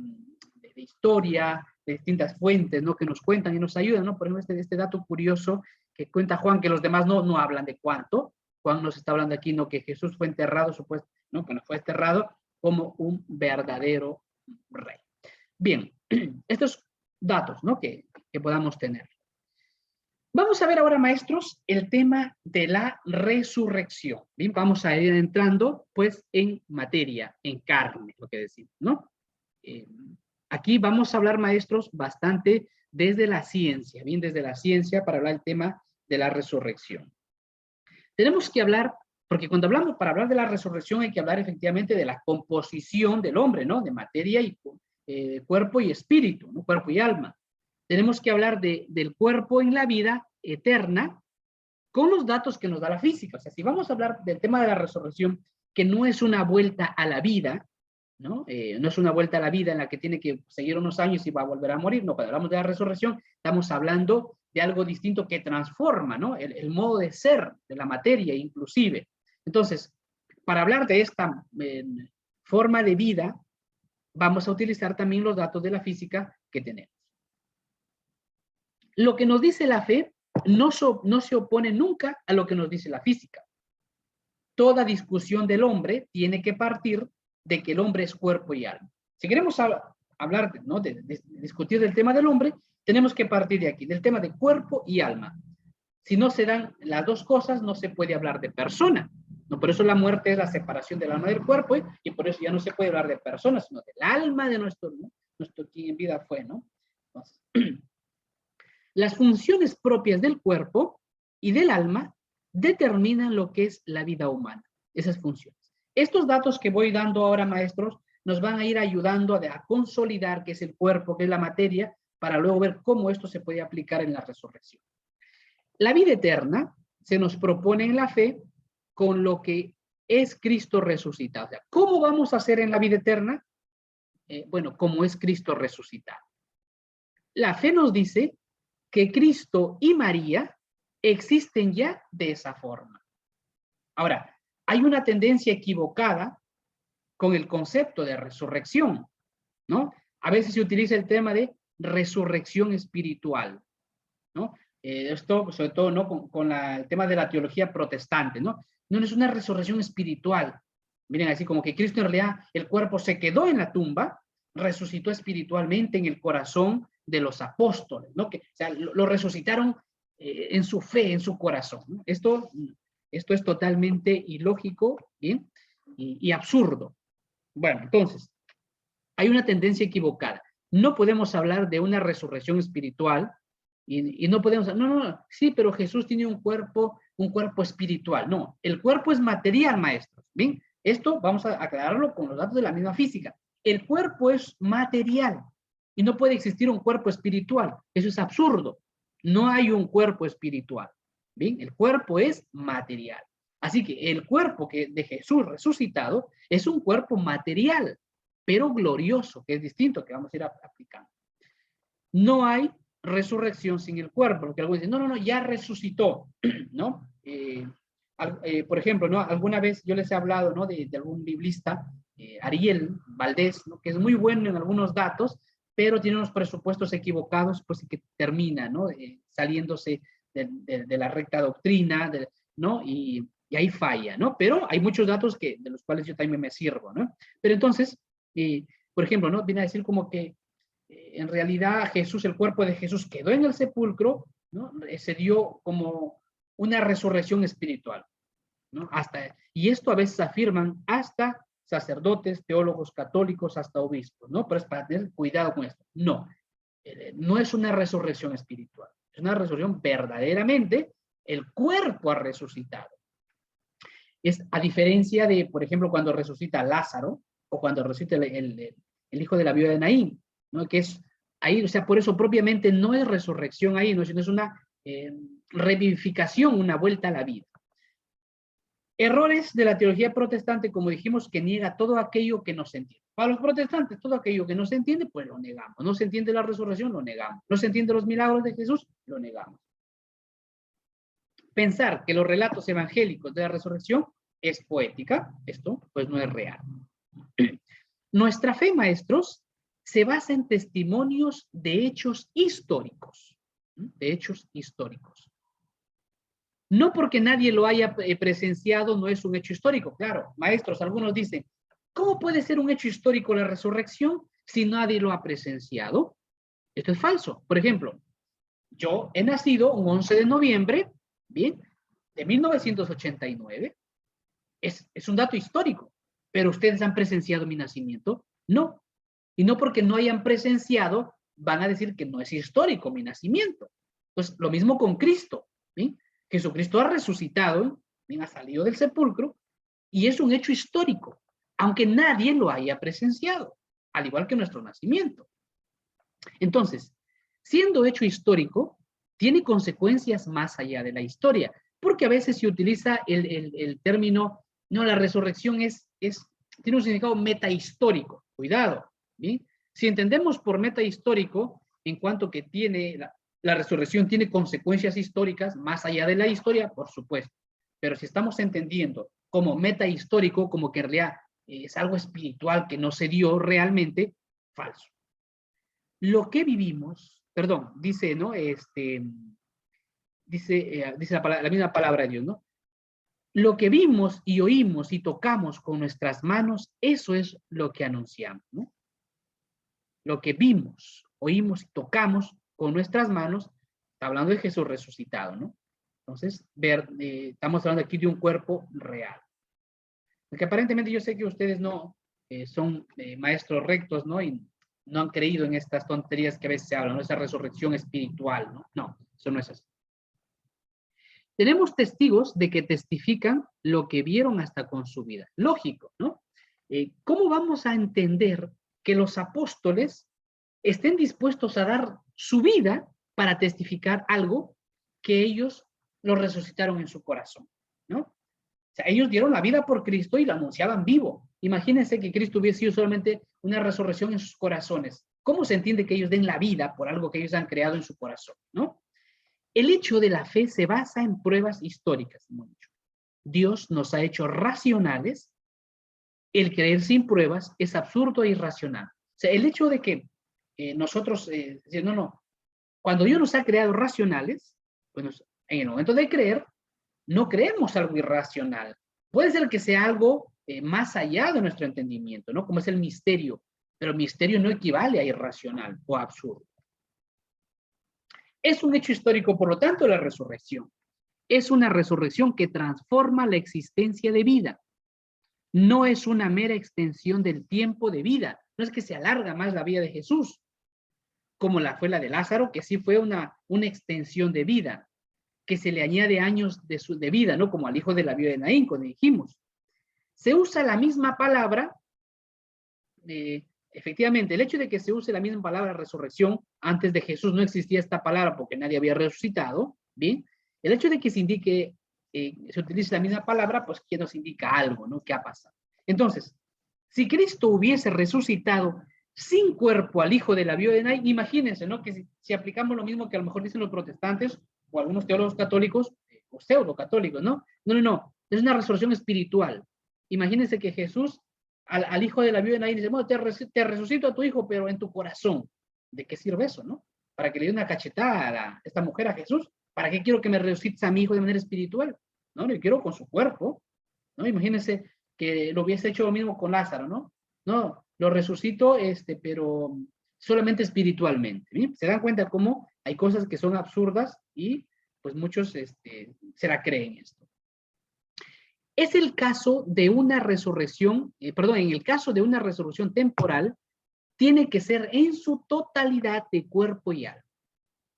S1: historia, de distintas fuentes, ¿no? Que nos cuentan y nos ayudan, ¿no? Por ejemplo, este dato curioso que cuenta Juan, que los demás no hablan de cuánto. Juan nos está hablando aquí, ¿no? Que Jesús fue enterrado, supuesto, ¿no? Bueno, fue enterrado como un verdadero rey. Bien, estos datos, ¿no? Que podamos tener. Vamos a ver ahora, maestros, el tema de la resurrección. Bien, vamos a ir entrando, pues, en materia, en carne, lo que decimos, ¿no? Aquí vamos a hablar, maestros, bastante desde la ciencia, bien, desde la ciencia para hablar del tema de la resurrección. Tenemos que hablar, porque cuando hablamos, para hablar de la resurrección hay que hablar efectivamente de la composición del hombre, ¿no? De materia y cuerpo y espíritu, ¿no? Cuerpo y alma. Tenemos que hablar del cuerpo en la vida eterna con los datos que nos da la física. O sea, si vamos a hablar del tema de la resurrección, que no es una vuelta a la vida, ¿no? No es una vuelta a la vida en la que tiene que seguir unos años y va a volver a morir. No, cuando hablamos de la resurrección, estamos hablando de algo distinto que transforma, ¿no? El modo de ser de la materia, inclusive. Entonces, para hablar de esta forma de vida, vamos a utilizar también los datos de la física que tenemos. Lo que nos dice la fe no se opone nunca a lo que nos dice la física. Toda discusión del hombre tiene que partir de que el hombre es cuerpo y alma. Si queremos hablar, ¿no? de discutir del tema del hombre, tenemos que partir de aquí, del tema de cuerpo y alma. Si no se dan las dos cosas, no se puede hablar de persona. ¿No? Por eso la muerte es la separación del alma del cuerpo, y por eso ya no se puede hablar de persona, sino del alma de nuestro quien en vida fue, ¿no? Entonces, las funciones propias del cuerpo y del alma determinan lo que es la vida humana, esas funciones. Estos datos que voy dando ahora, maestros, nos van a ir ayudando a consolidar qué es el cuerpo, qué es la materia, para luego ver cómo esto se puede aplicar en la resurrección. La vida eterna se nos propone en la fe con lo que es Cristo resucitado. O sea, ¿cómo vamos a hacer en la vida eterna? Bueno, como es Cristo resucitado. La fe nos dice que Cristo y María existen ya de esa forma. Ahora, hay una tendencia equivocada con el concepto de resurrección, ¿no? A veces se utiliza el tema de resurrección espiritual, ¿no? Esto, sobre todo, ¿no? Con el tema de la teología protestante, ¿no? No es una resurrección espiritual. Miren, así como que Cristo en realidad, el cuerpo se quedó en la tumba, resucitó espiritualmente en el corazón de los apóstoles, ¿no? Que, o sea, lo resucitaron en su fe, en su corazón, ¿no? Esto es totalmente ilógico, ¿bien? Y absurdo. Bueno, entonces, hay una tendencia equivocada. No podemos hablar de una resurrección espiritual y no podemos, no, sí, pero Jesús tiene un cuerpo espiritual. No, el cuerpo es material, maestros. ¿Bien? Esto vamos a aclararlo con los datos de la misma física. El cuerpo es material y no puede existir un cuerpo espiritual. Eso es absurdo. No hay un cuerpo espiritual. ¿Bien? El cuerpo es material. Así que el cuerpo de Jesús resucitado es un cuerpo material, pero glorioso, que es distinto, que vamos a ir aplicando. No hay resurrección sin el cuerpo, porque algunos dicen, no, ya resucitó, ¿no? Por ejemplo, ¿no? Alguna vez yo les he hablado, ¿no? De algún biblista, Ariel Valdés, ¿no? Que es muy bueno en algunos datos, pero tiene unos presupuestos equivocados, pues que termina, ¿no? Saliéndose de la recta doctrina, ¿no? Y ahí falla, ¿no? Pero hay muchos datos de los cuales yo también me sirvo, ¿no? Pero entonces, por ejemplo, ¿no? Viene a decir como que en realidad Jesús, el cuerpo de Jesús quedó en el sepulcro, ¿no? Se dio como una resurrección espiritual, ¿no? Y esto a veces afirman hasta sacerdotes, teólogos católicos, hasta obispos, ¿no? Pero es para tener cuidado con esto. No, no es una resurrección espiritual, es una resurrección verdaderamente, el cuerpo ha resucitado. Es a diferencia de, por ejemplo, cuando resucita Lázaro, o cuando resucita el hijo de la viuda de Naín, ¿no? Que es ahí, o sea, por eso propiamente no es resurrección ahí, ¿no? Sino es una revivificación, una vuelta a la vida. Errores de la teología protestante, como dijimos, que niega todo aquello que no se entiende. Para los protestantes, todo aquello que no se entiende, pues lo negamos. No se entiende la resurrección, lo negamos. No se entiende los milagros de Jesús, lo negamos. Pensar que los relatos evangélicos de la resurrección es poética, esto pues no es real. Nuestra fe, maestros, se basa en testimonios de hechos históricos. De hechos históricos. No porque nadie lo haya presenciado, no es un hecho histórico. Claro, maestros, algunos dicen, ¿cómo puede ser un hecho histórico la resurrección si nadie lo ha presenciado? Esto es falso. Por ejemplo, yo he nacido un 11 de noviembre, bien, de 1989. Es un dato histórico. ¿Pero ustedes han presenciado mi nacimiento? No. Y no porque no hayan presenciado, van a decir que no es histórico mi nacimiento. Pues lo mismo con Cristo. ¿Sí? Jesucristo ha resucitado, ¿sí? Ha salido del sepulcro, y es un hecho histórico, aunque nadie lo haya presenciado, al igual que nuestro nacimiento. Entonces, siendo hecho histórico, tiene consecuencias más allá de la historia, porque a veces se utiliza el término, no, la resurrección tiene un significado metahistórico. Cuidado, ¿sí? Si entendemos por metahistórico, en cuanto que tiene la resurrección tiene consecuencias históricas más allá de la historia, por supuesto. Pero si estamos entendiendo como metahistórico, como que en realidad es algo espiritual que no se dio realmente, falso. Lo que vivimos, perdón, dice, ¿no? Dice la misma palabra de Dios, ¿no? Lo que vimos y oímos y tocamos con nuestras manos, eso es lo que anunciamos, ¿no? Lo que vimos, oímos y tocamos con nuestras manos, está hablando de Jesús resucitado, ¿no? Entonces, estamos hablando aquí de un cuerpo real. Porque aparentemente yo sé que ustedes no son maestros rectos, ¿no? Y no han creído en estas tonterías que a veces se hablan, ¿no? Esa resurrección espiritual, ¿no? No, eso no es así. Tenemos testigos de que testifican lo que vieron hasta con su vida. Lógico, ¿no? ¿Cómo vamos a entender que los apóstoles estén dispuestos a dar su vida para testificar algo que ellos lo resucitaron en su corazón, ¿no? O sea, ellos dieron la vida por Cristo y lo anunciaban vivo. Imagínense que Cristo hubiese sido solamente una resurrección en sus corazones. ¿cómo se entiende que ellos den la vida por algo que ellos han creado en su corazón, ¿no? El hecho de la fe se basa en pruebas históricas, hemos dicho. Dios nos ha hecho racionales. El creer sin pruebas es absurdo e irracional. O sea, el hecho de que nosotros, no, cuando Dios nos ha creado racionales, pues en el momento de creer, no creemos algo irracional. Puede ser que sea algo más allá de nuestro entendimiento, ¿no? Como es el misterio, pero misterio no equivale a irracional o absurdo. Es un hecho histórico, por lo tanto, la resurrección. Es una resurrección que transforma la existencia de vida. No es una mera extensión del tiempo de vida. No es que se alarga más la vida de Jesús, como fue la de Lázaro, que sí fue una extensión de vida, que se le añade años de vida, ¿no? Como al hijo de la viuda de Naín, cuando dijimos. Se usa la misma palabra, efectivamente, el hecho de que se use la misma palabra resurrección, antes de Jesús no existía esta palabra porque nadie había resucitado, ¿bien? El hecho de que se indique, se utilice la misma palabra, pues que nos indica algo, ¿no? ¿Qué ha pasado? Entonces, si Cristo hubiese resucitado sin cuerpo al hijo de la viuda de Naín, imagínense, ¿no? Que si aplicamos lo mismo que a lo mejor dicen los protestantes o algunos teólogos católicos, o pseudo-católicos, ¿no? No, es una resurrección espiritual. Imagínense que Jesús al hijo de la viuda de Naín dice, bueno, te resucito a tu hijo, pero en tu corazón. ¿De qué sirve eso, no? Para que le dé una cachetada a esta mujer a Jesús. ¿Para qué quiero que me resucites a mi hijo de manera espiritual? No, lo quiero con su cuerpo, ¿no? Imagínense que lo hubiese hecho lo mismo con Lázaro, ¿no? No, lo resucito, pero solamente espiritualmente. ¿Bien? Se dan cuenta cómo hay cosas que son absurdas y pues muchos se la creen esto. Es el caso de una resurrección, en el caso de una resurrección temporal, tiene que ser en su totalidad de cuerpo y alma.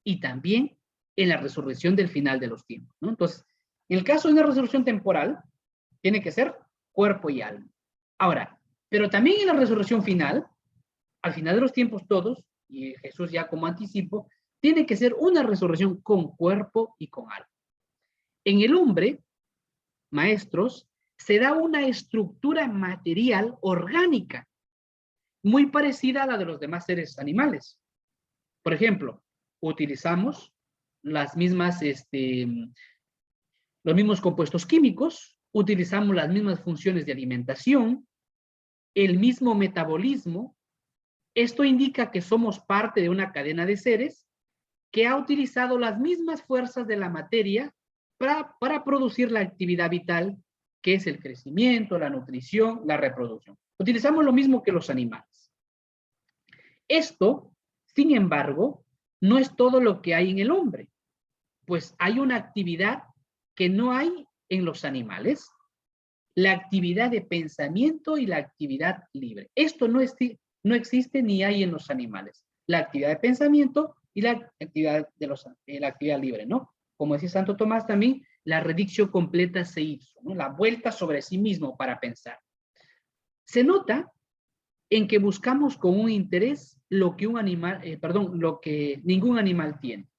S1: Y también en la resurrección del final de los tiempos, ¿no? Entonces, en el caso de una resurrección temporal, tiene que ser cuerpo y alma. Ahora, pero también en la resurrección final, al final de los tiempos todos, y Jesús ya como anticipo, tiene que ser una resurrección con cuerpo y con alma. En el hombre, maestros, se da una estructura material orgánica muy parecida a la de los demás seres animales. Por ejemplo, utilizamos las mismas, los mismos compuestos químicos, utilizamos las mismas funciones de alimentación, el mismo metabolismo. Esto indica que somos parte de una cadena de seres que ha utilizado las mismas fuerzas de la materia para producir la actividad vital, que es el crecimiento, la nutrición, la reproducción. Utilizamos lo mismo que los animales. Esto, sin embargo, no es todo lo que hay en el hombre, pues hay una actividad que no hay en los animales, la actividad de pensamiento y la actividad libre. Esto no existe ni hay en los animales. La actividad de pensamiento y la actividad, la actividad libre, ¿no? Como decía Santo Tomás también, la redictio completa se hizo, ¿no? La vuelta sobre sí mismo para pensar. Se nota en que buscamos con un interés lo que lo que ningún animal tiene.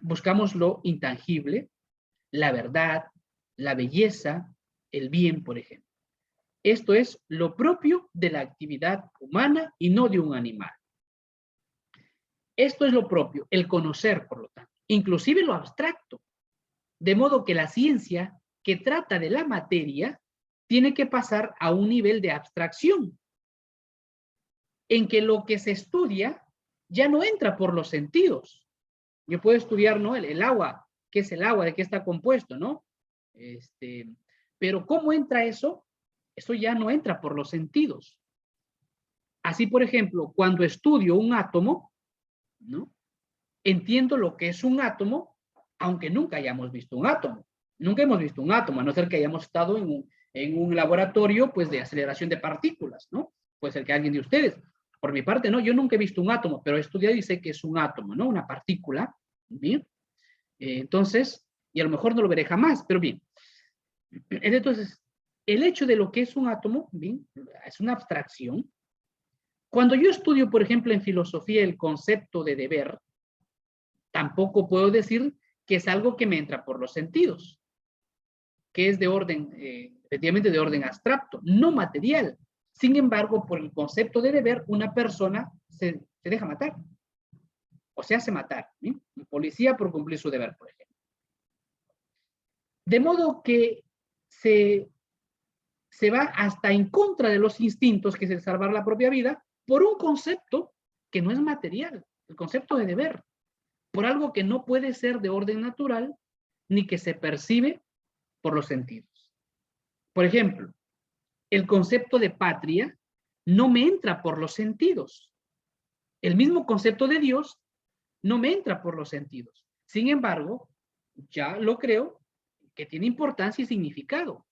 S1: Buscamos lo intangible, la verdad, la belleza, el bien, por ejemplo. Esto es lo propio de la actividad humana y no de un animal. Esto es lo propio, el conocer, por lo tanto, inclusive lo abstracto. De modo que la ciencia que trata de la materia tiene que pasar a un nivel de abstracción, en que lo que se estudia ya no entra por los sentidos. Yo puedo estudiar, ¿no? El agua, ¿qué es el agua? ¿De qué está compuesto, no? Pero ¿cómo entra eso? Eso ya no entra por los sentidos. Así, por ejemplo, cuando estudio un átomo, ¿no? Entiendo lo que es un átomo, aunque nunca hayamos visto un átomo. Nunca hemos visto un átomo, a no ser que hayamos estado en un laboratorio, pues, de aceleración de partículas, ¿no? Puede ser que alguien de ustedes. Por mi parte, no, yo nunca he visto un átomo, pero he estudiado y sé que es un átomo, ¿no? Una partícula, ¿bien? Entonces, y a lo mejor no lo veré jamás, pero bien. Entonces, el hecho de lo que es un átomo, ¿bien? Es una abstracción. Cuando yo estudio, por ejemplo, en filosofía el concepto de deber, tampoco puedo decir que es algo que me entra por los sentidos, que es de orden, efectivamente de orden abstracto, no material. Sin embargo, por el concepto de deber, una persona se deja matar. O se hace matar. ¿Sí? Un policía por cumplir su deber, por ejemplo. De modo que se va hasta en contra de los instintos, que es el salvar la propia vida, por un concepto que no es material, el concepto de deber, por algo que no puede ser de orden natural, ni que se percibe por los sentidos. Por ejemplo, el concepto de patria no me entra por los sentidos. El mismo concepto de Dios no me entra por los sentidos. Sin embargo, ya lo creo que tiene importancia y significado.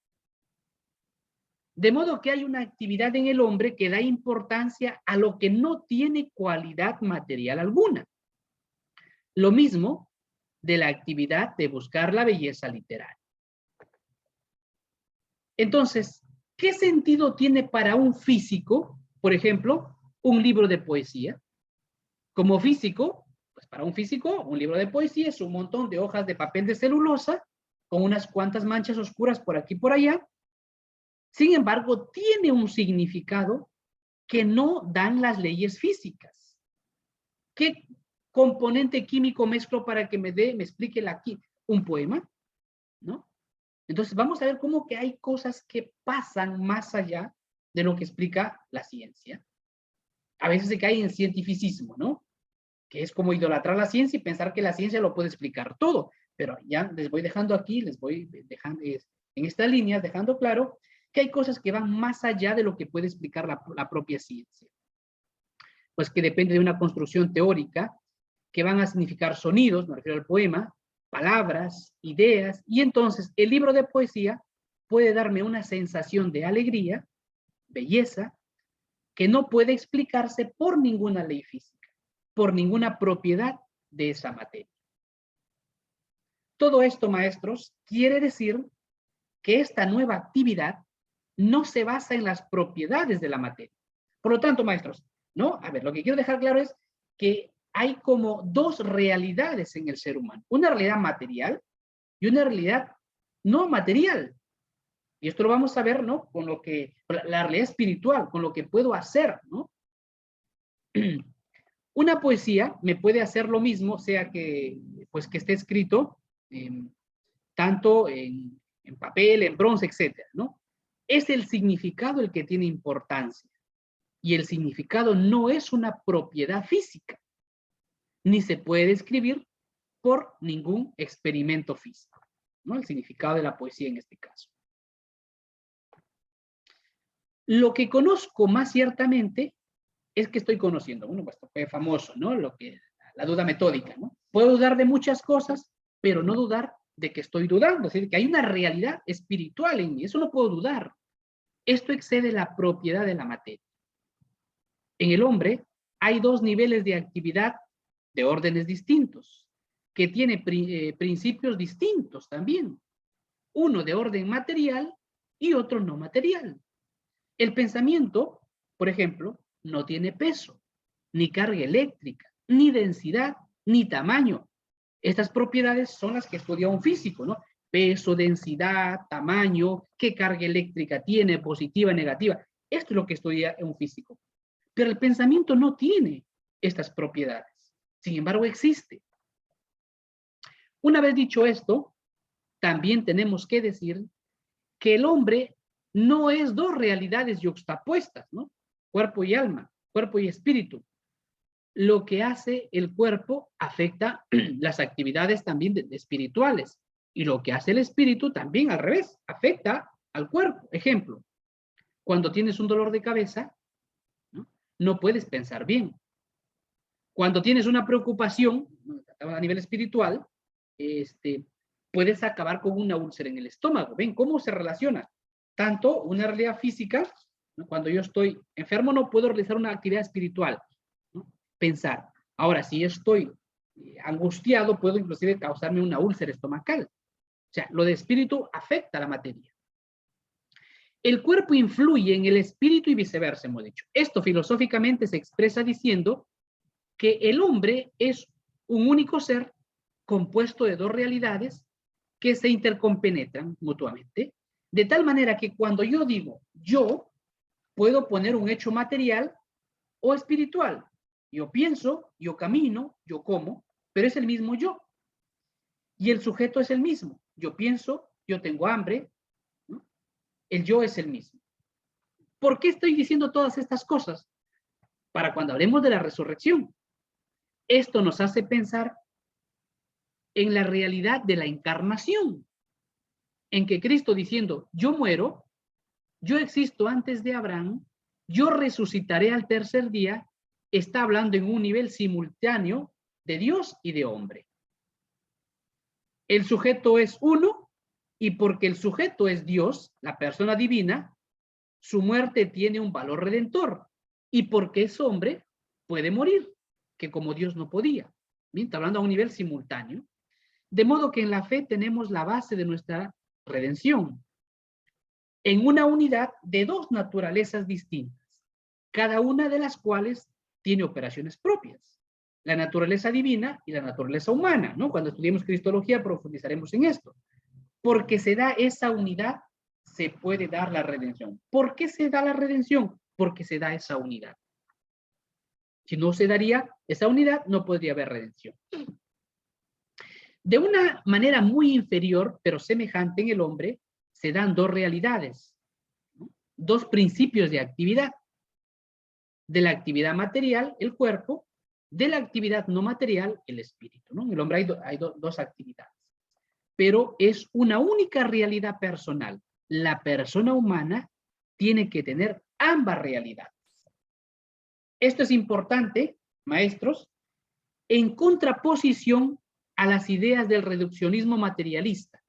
S1: De modo que hay una actividad en el hombre que da importancia a lo que no tiene cualidad material alguna. Lo mismo de la actividad de buscar la belleza literaria. Entonces, ¿qué sentido tiene para un físico, por ejemplo, un libro de poesía? Como físico, pues para un físico, un libro de poesía es un montón de hojas de papel de celulosa con unas cuantas manchas oscuras por aquí y por allá. Sin embargo, tiene un significado que no dan las leyes físicas. ¿Qué componente químico mezclo para que me explique un poema? ¿No? Entonces vamos a ver cómo que hay cosas que pasan más allá de lo que explica la ciencia. A veces se cae en cientificismo, ¿no? Que es como idolatrar la ciencia y pensar que la ciencia lo puede explicar todo. Pero ya les voy dejando aquí, les voy dejando en esta línea, dejando claro que hay cosas que van más allá de lo que puede explicar la propia ciencia. Pues que depende de una construcción teórica, que van a significar sonidos, me refiero al poema, palabras, ideas, y entonces el libro de poesía puede darme una sensación de alegría, belleza, que no puede explicarse por ninguna ley física, por ninguna propiedad de esa materia. Todo esto, maestros, quiere decir que esta nueva actividad no se basa en las propiedades de la materia. Por lo tanto, maestros, ¿no? A ver, lo que quiero dejar claro es que hay como dos realidades en el ser humano. Una realidad material y una realidad no material. Y esto lo vamos a ver, ¿no? Con lo que, la realidad espiritual, con lo que puedo hacer, ¿no? Una poesía me puede hacer lo mismo, sea que, pues, que esté escrito tanto en papel, en bronce, etcétera, ¿no? Es el significado el que tiene importancia. Y el significado no es una propiedad física, ni se puede describir por ningún experimento físico, ¿no? El significado de la poesía en este caso. Lo que conozco más ciertamente es que estoy conociendo. Bueno, pues esto fue famoso, ¿no? La duda metódica, ¿no? Puedo dudar de muchas cosas, pero no dudar de que estoy dudando. Es decir, que hay una realidad espiritual en mí. Eso no puedo dudar. Esto excede la propiedad de la materia. En el hombre hay dos niveles de actividad de órdenes distintos, que tiene principios distintos también. Uno de orden material y otro no material. El pensamiento, por ejemplo, no tiene peso, ni carga eléctrica, ni densidad, ni tamaño. Estas propiedades son las que estudia un físico, ¿no? Peso, densidad, tamaño, qué carga eléctrica tiene, positiva, negativa. Esto es lo que estudia un físico. Pero el pensamiento no tiene estas propiedades. Sin embargo, existe. Una vez dicho esto, también tenemos que decir que el hombre no es dos realidades yuxtapuestas, ¿no? Cuerpo y alma, cuerpo y espíritu. Lo que hace el cuerpo afecta las actividades también espirituales. Y lo que hace el espíritu también al revés, afecta al cuerpo. Ejemplo, cuando tienes un dolor de cabeza, no puedes pensar bien. Cuando tienes una preocupación a nivel espiritual, puedes acabar con una úlcera en el estómago. ¿Ven cómo se relaciona? Tanto una realidad física, ¿no? Cuando yo estoy enfermo no puedo realizar una actividad espiritual, ¿no? Pensar. Ahora, si estoy angustiado, puedo inclusive causarme una úlcera estomacal. O sea, lo de espíritu afecta a la materia. El cuerpo influye en el espíritu y viceversa, hemos dicho. Esto filosóficamente se expresa diciendo que el hombre es un único ser compuesto de dos realidades que se intercompenetran mutuamente, de tal manera que cuando yo digo yo, puedo poner un hecho material o espiritual. Yo pienso, yo camino, yo como, pero es el mismo yo. Y el sujeto es el mismo. Yo pienso, yo tengo hambre, ¿no? El yo es el mismo. ¿Por qué estoy diciendo todas estas cosas? Para cuando hablemos de la resurrección. Esto nos hace pensar en la realidad de la encarnación, en que Cristo diciendo, yo muero, yo existo antes de Abraham, yo resucitaré al tercer día, está hablando en un nivel simultáneo de Dios y de hombre. El sujeto es uno, y porque el sujeto es Dios, la persona divina, su muerte tiene un valor redentor, y porque es hombre, puede morir, que como Dios no podía. Bien, está hablando a un nivel simultáneo. De modo que en la fe tenemos la base de nuestra redención, en una unidad de dos naturalezas distintas, cada una de las cuales tiene operaciones propias. La naturaleza divina y la naturaleza humana, ¿no? Cuando estudiemos cristología profundizaremos en esto. Porque se da esa unidad, se puede dar la redención. ¿Por qué se da la redención? Porque se da esa unidad. Si no se daría esa unidad, no podría haber redención. De una manera muy inferior, pero semejante en el hombre, se dan dos realidades, ¿no? Dos principios de actividad. De la actividad material, el cuerpo, de la actividad no material, el espíritu, ¿no? En el hombre hay dos actividades. Pero es una única realidad personal. La persona humana tiene que tener ambas realidades. Esto es importante, maestros, en contraposición a las ideas del reduccionismo materialista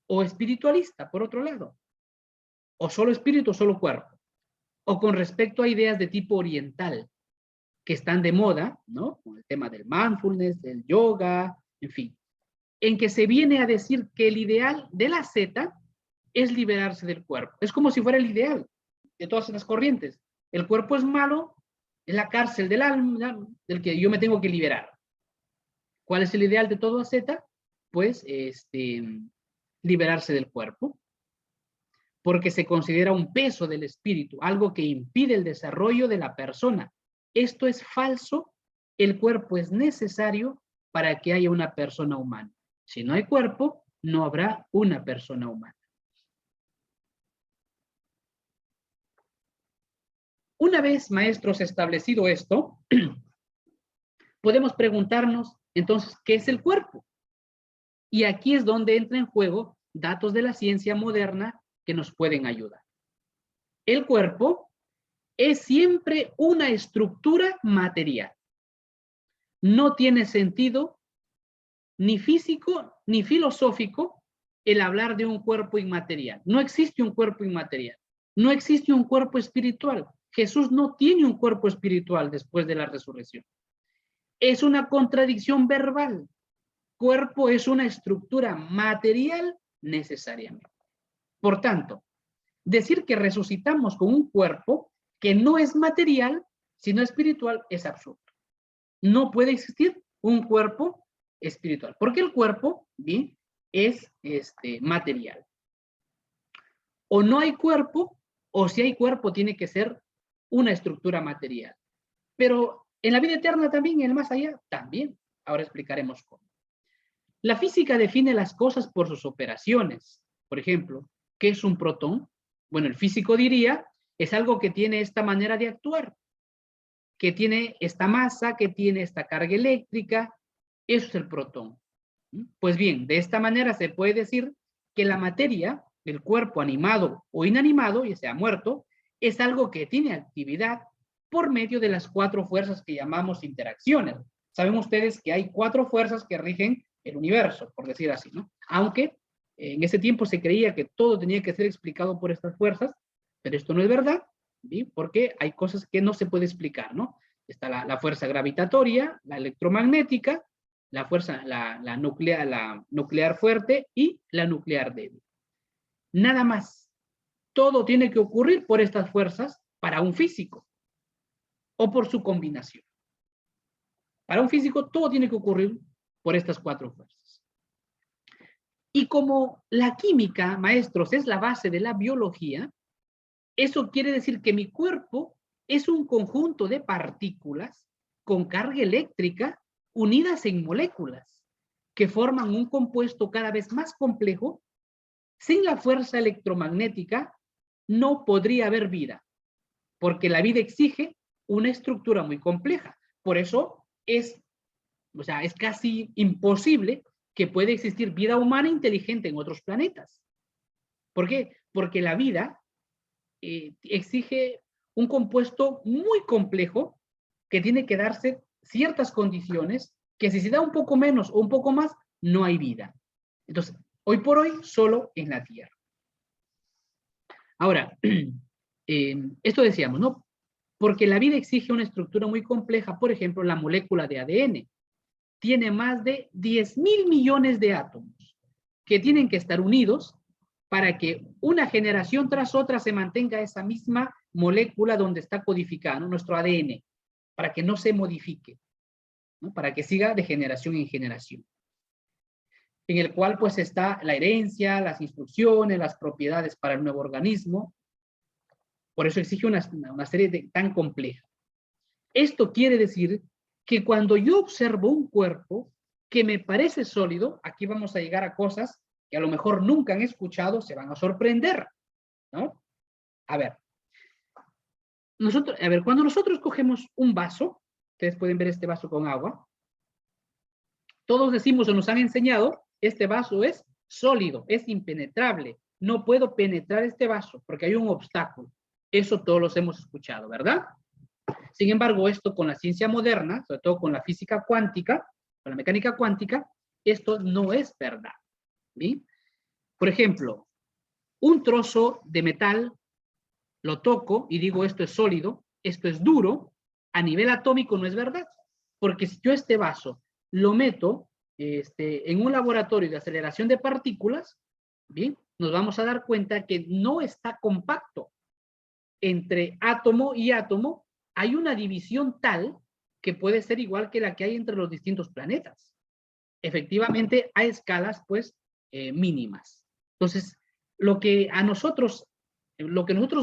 S1: o espiritualista, por otro lado, o solo espíritu o solo cuerpo, o con respecto a ideas de tipo oriental que están de moda, ¿no? Con el tema del mindfulness, del yoga, en fin, en que se viene a decir que el ideal de la zeta es liberarse del cuerpo. Es como si fuera el ideal de todas estas corrientes. El cuerpo es malo, es la cárcel del alma, del que yo me tengo que liberar. ¿Cuál es el ideal de todo zeta? Pues liberarse del cuerpo, porque se considera un peso del espíritu, algo que impide el desarrollo de la persona. Esto es falso. El cuerpo es necesario para que haya una persona humana. Si no hay cuerpo, no habrá una persona humana. Una vez, maestros, establecido esto, podemos preguntarnos, entonces, ¿qué es el cuerpo? Y aquí es donde entra en juego datos de la ciencia moderna que nos pueden ayudar. El cuerpo es siempre una estructura material. No tiene sentido ni físico ni filosófico el hablar de un cuerpo inmaterial. No existe un cuerpo inmaterial. No existe un cuerpo espiritual. Jesús no tiene un cuerpo espiritual después de la resurrección. Es una contradicción verbal. Cuerpo es una estructura material necesariamente. Por tanto, decir que resucitamos con un cuerpo que no es material, sino espiritual, es absurdo. No puede existir un cuerpo espiritual, porque el cuerpo, bien, es material. O no hay cuerpo, o si hay cuerpo, tiene que ser una estructura material. Pero en la vida eterna también, en el más allá, también. Ahora explicaremos cómo. La física define las cosas por sus operaciones. Por ejemplo, ¿qué es un protón? Bueno, el físico diría, es algo que tiene esta manera de actuar, que tiene esta masa, que tiene esta carga eléctrica. Eso es el protón. Pues bien, de esta manera se puede decir que la materia, el cuerpo animado o inanimado, ya sea muerto, es algo que tiene actividad por medio de las cuatro fuerzas que llamamos interacciones. Saben ustedes que hay cuatro fuerzas que rigen el universo, por decir así, ¿no? Aunque en ese tiempo se creía que todo tenía que ser explicado por estas fuerzas, pero esto no es verdad, ¿sí? Porque hay cosas que no se puede explicar, ¿no? Está la fuerza gravitatoria, la electromagnética, la fuerza, la nuclear fuerte y la nuclear débil. Nada más. Todo tiene que ocurrir por estas fuerzas para un físico o por su combinación. Para un físico todo tiene que ocurrir por estas cuatro fuerzas. Y como la química, maestros, es la base de la biología, eso quiere decir que mi cuerpo es un conjunto de partículas con carga eléctrica unidas en moléculas que forman un compuesto cada vez más complejo. Sin la fuerza electromagnética no podría haber vida, porque la vida exige una estructura muy compleja. Por eso es casi imposible que pueda existir vida humana inteligente en otros planetas. ¿Por qué? Porque la vida exige un compuesto muy complejo que tiene que darse ciertas condiciones que si se da un poco menos o un poco más, no hay vida. Entonces, hoy por hoy, solo en la Tierra. Ahora, esto decíamos, ¿no? Porque la vida exige una estructura muy compleja. Por ejemplo, la molécula de ADN tiene más de 10.000 millones de átomos que tienen que estar unidos para que una generación tras otra se mantenga esa misma molécula donde está codificado, ¿no? Nuestro ADN, para que no se modifique, ¿no? Para que siga de generación en generación. En el cual pues está la herencia, las instrucciones, las propiedades para el nuevo organismo. Por eso exige una serie tan compleja. Esto quiere decir que cuando yo observo un cuerpo que me parece sólido, aquí vamos a llegar a cosas que a lo mejor nunca han escuchado, se van a sorprender, ¿no? A ver, cuando nosotros cogemos un vaso, ustedes pueden ver este vaso con agua, todos decimos o nos han enseñado, este vaso es sólido, es impenetrable, no puedo penetrar este vaso porque hay un obstáculo. Eso todos los hemos escuchado, ¿verdad? Sin embargo, esto con la ciencia moderna, sobre todo con la física cuántica, con la mecánica cuántica, esto no es verdad. ¿Sí? Por ejemplo, un trozo de metal, lo toco y digo esto es sólido, esto es duro, a nivel atómico no es verdad. Porque si yo este vaso lo meto en un laboratorio de aceleración de partículas, ¿bien? Nos vamos a dar cuenta que no está compacto. Entre átomo y átomo hay una división tal que puede ser igual que la que hay entre los distintos planetas. Efectivamente, a escalas, pues, mínimas. Entonces, lo que nosotros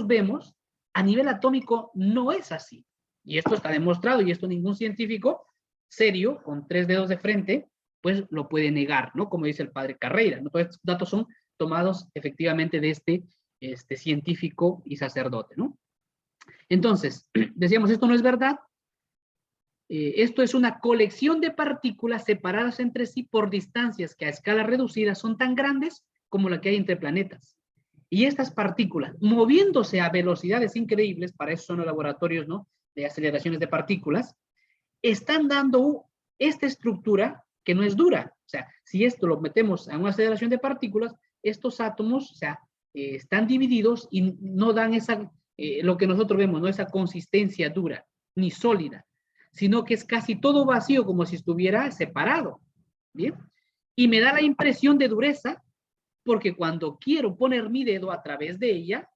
S1: vemos a nivel atómico no es así. Y esto está demostrado, y esto ningún científico serio, con 3 dedos de frente, pues lo puede negar, ¿no? Como dice el padre Carreira, ¿no? Todos estos datos son tomados efectivamente de este científico y sacerdote, ¿no? Entonces, decíamos, esto no es verdad. Esto es una colección de partículas separadas entre sí por distancias que a escala reducida son tan grandes como la que hay entre planetas. Y estas partículas, moviéndose a velocidades increíbles, para eso son los laboratorios, ¿no?, de aceleraciones de partículas, están dando esta estructura que no es dura. O sea, si esto lo metemos a una aceleración de partículas, estos átomos, o sea, están divididos y no dan lo que nosotros vemos, no esa consistencia dura ni sólida, sino que es casi todo vacío, como si estuviera separado, ¿bien? Y me da la impresión de dureza, porque cuando quiero poner mi dedo a través de ella,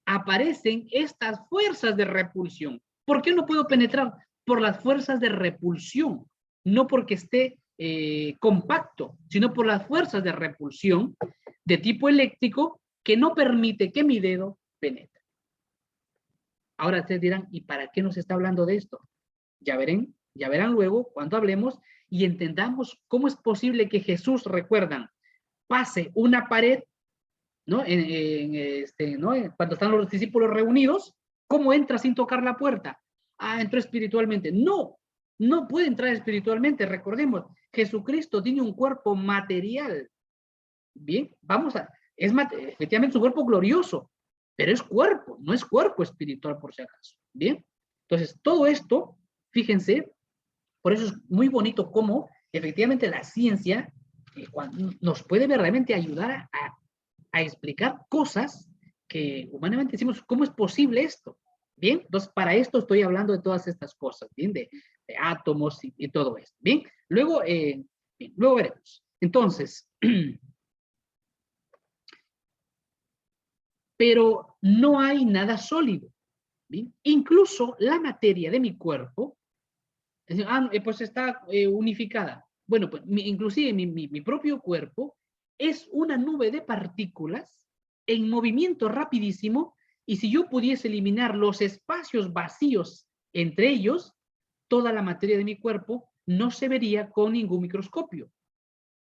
S1: aparecen estas fuerzas de repulsión. ¿Por qué no puedo penetrar? Por las fuerzas de repulsión, no porque esté compacto, sino por las fuerzas de repulsión de tipo eléctrico que no permite que mi dedo penetre. Ahora ustedes dirán, ¿y para qué nos está hablando de esto? Ya verán luego cuando hablemos y entendamos cómo es posible que Jesús, recuerdan, pase una pared, ¿no? ¿No? Cuando están los discípulos reunidos, ¿cómo entra sin tocar la puerta? Ah, entró espiritualmente. No, no puede entrar espiritualmente. Recordemos, Jesucristo tiene un cuerpo material. Bien, efectivamente su cuerpo glorioso, pero es cuerpo, no es cuerpo espiritual por si acaso. Bien, entonces todo esto, fíjense, por eso es muy bonito cómo efectivamente la ciencia nos puede verdaderamente ayudar a explicar cosas que humanamente decimos, ¿cómo es posible esto? Bien, entonces para esto estoy hablando de todas estas cosas, bien, de átomos y todo esto. Bien, luego veremos. Entonces, pero no hay nada sólido. ¿Bien? Incluso la materia de mi cuerpo, pues está unificada. Bueno, pues inclusive mi propio cuerpo es una nube de partículas en movimiento rapidísimo, y si yo pudiese eliminar los espacios vacíos entre ellos, toda la materia de mi cuerpo no se vería con ningún microscopio.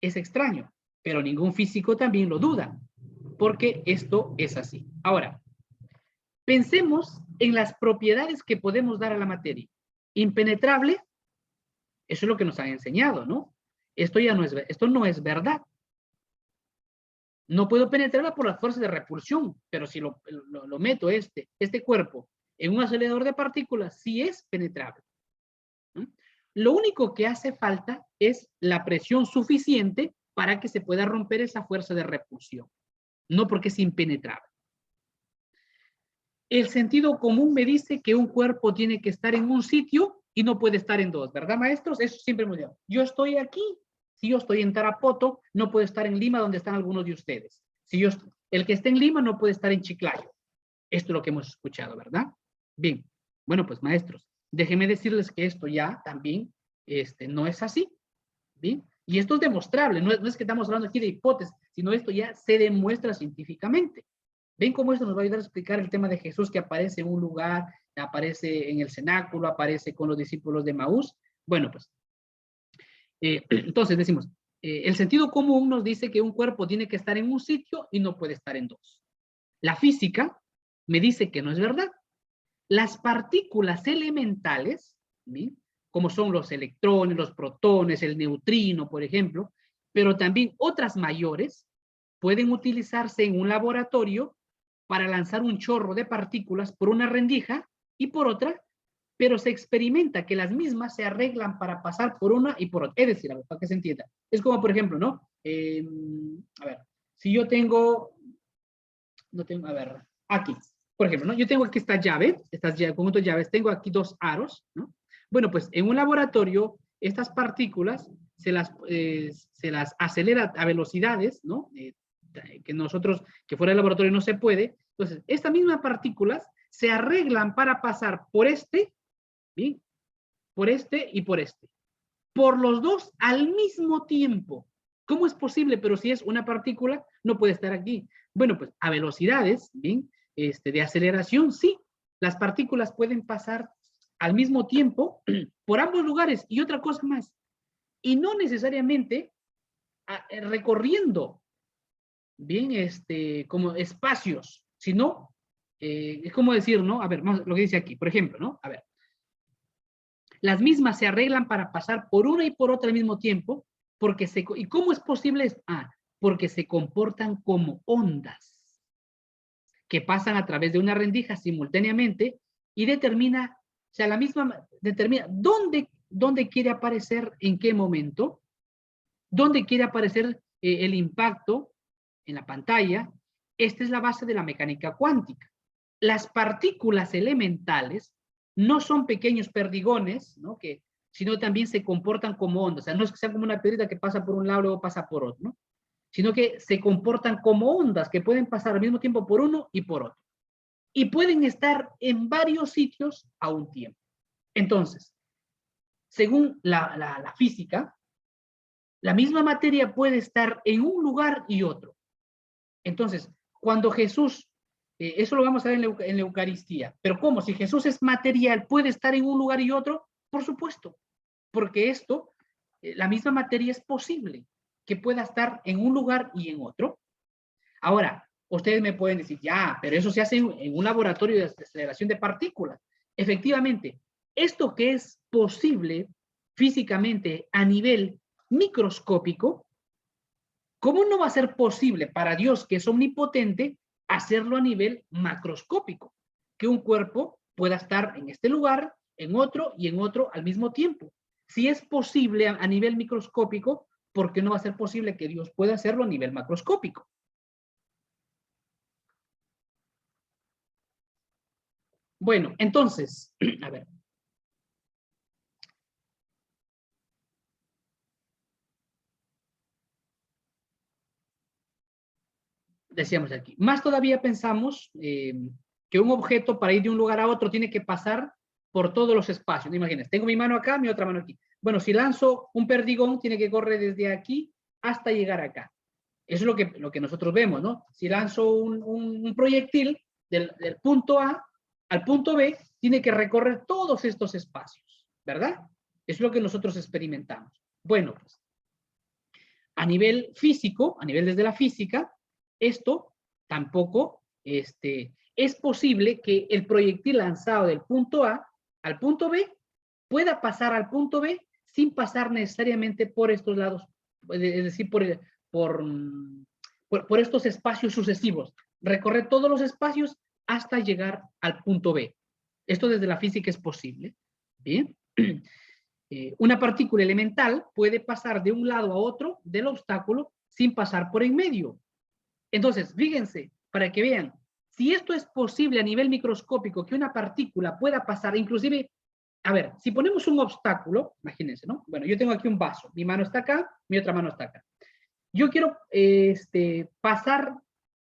S1: Es extraño, pero ningún físico también lo duda, porque esto es así. Ahora, pensemos en las propiedades que podemos dar a la materia. Impenetrable, eso es lo que nos han enseñado, ¿no? Esto no es verdad. No puedo penetrarla por las fuerzas de repulsión, pero si lo meto este cuerpo en un acelerador de partículas, sí es penetrable. ¿No? Lo único que hace falta es la presión suficiente para que se pueda romper esa fuerza de repulsión, no porque es impenetrable. El sentido común me dice que un cuerpo tiene que estar en un sitio y no puede estar en dos, ¿verdad, maestros? Eso siempre me digo. Yo estoy aquí. Si yo estoy en Tarapoto, no puedo estar en Lima, donde están algunos de ustedes. El que esté en Lima no puede estar en Chiclayo. Esto es lo que hemos escuchado, ¿verdad? Bien. Bueno, pues, maestros, déjenme decirles que esto ya también no es así. ¿Bien? Y esto es demostrable. No es que estamos hablando aquí de hipótesis, sino esto ya se demuestra científicamente. ¿Ven cómo esto nos va a ayudar a explicar el tema de Jesús que aparece en un lugar, aparece en el cenáculo, aparece con los discípulos de Maús? Bueno, pues, entonces decimos, el sentido común nos dice que un cuerpo tiene que estar en un sitio y no puede estar en dos. La física me dice que no es verdad. Las partículas elementales, ¿sí?, como son los electrones, los protones, el neutrino, por ejemplo, pero también otras mayores, pueden utilizarse en un laboratorio para lanzar un chorro de partículas por una rendija y por otra, pero se experimenta que las mismas se arreglan para pasar por una y por otra. Es decir, a ver, para que se entienda. Es como, por ejemplo, ¿no? A ver, si yo a ver, aquí, por ejemplo, ¿no? Yo tengo aquí esta llave, conjunto de llaves, tengo aquí dos aros, ¿no? Bueno, pues en un laboratorio, estas partículas se las acelera a velocidades, ¿no? Que fuera del laboratorio no se puede. Entonces, estas mismas partículas se arreglan para pasar por ¿bien? Por y por por los dos al mismo tiempo. ¿Cómo es posible? Pero si es una partícula, no puede estar aquí. Bueno, pues a velocidades, ¿bien? De aceleración, sí. Las partículas pueden pasar al mismo tiempo por ambos lugares. Y otra cosa más, y no necesariamente recorriendo, bien, como espacios, sino, es como decir, ¿no? A ver, vamos, lo que dice aquí, por ejemplo, ¿no? A ver, las mismas se arreglan para pasar por una y por otra al mismo tiempo, ¿y cómo es posible eso? Porque se comportan como ondas que pasan a través de una rendija simultáneamente y determina dónde quiere aparecer, en qué momento, dónde quiere aparecer el impacto en la pantalla. Esta es la base de la mecánica cuántica. Las partículas elementales no son pequeños perdigones, ¿no? Sino también se comportan como ondas. O sea, no es que sea como una piedrita que pasa por un lado y luego pasa por otro, ¿no? Sino que se comportan como ondas que pueden pasar al mismo tiempo por uno y por otro. Y pueden estar en varios sitios a un tiempo. Entonces, según la física, la misma materia puede estar en un lugar y otro. Entonces, cuando Jesús, eso lo vamos a ver en la Eucaristía, pero ¿cómo? Si Jesús es material, ¿puede estar en un lugar y otro? Por supuesto, porque la misma materia es posible que pueda estar en un lugar y en otro. Ahora, ustedes me pueden decir, ya, pero eso se hace en un laboratorio de aceleración de partículas. Efectivamente, esto que es posible físicamente a nivel microscópico, ¿cómo no va a ser posible para Dios, que es omnipotente, hacerlo a nivel macroscópico? Que un cuerpo pueda estar en este lugar, en otro y en otro al mismo tiempo. Si es posible a nivel microscópico, ¿por qué no va a ser posible que Dios pueda hacerlo a nivel macroscópico? Bueno, entonces, a ver. Decíamos aquí. Más todavía pensamos que un objeto para ir de un lugar a otro tiene que pasar por todos los espacios. Imagínense, tengo mi mano acá, mi otra mano aquí. Bueno, si lanzo un perdigón, tiene que correr desde aquí hasta llegar acá. Eso es lo que nosotros vemos, ¿no? Si lanzo un proyectil del punto A al punto B, tiene que recorrer todos estos espacios. ¿verdad? Es lo que nosotros experimentamos. Bueno, pues, a nivel físico, a nivel desde la física, esto tampoco es posible que el proyectil lanzado del punto A al punto B pueda pasar al punto B sin pasar necesariamente por estos lados, es decir, por estos espacios sucesivos. Recorrer todos los espacios hasta llegar al punto B. Esto desde la física es posible. Bien. Una partícula elemental puede pasar de un lado a otro del obstáculo sin pasar por en medio. Entonces, fíjense, para que vean, si esto es posible a nivel microscópico, que una partícula pueda pasar, inclusive, a ver, si ponemos un obstáculo, imagínense, ¿no? Bueno, yo tengo aquí un vaso, mi mano está acá, mi otra mano está acá. Yo quiero pasar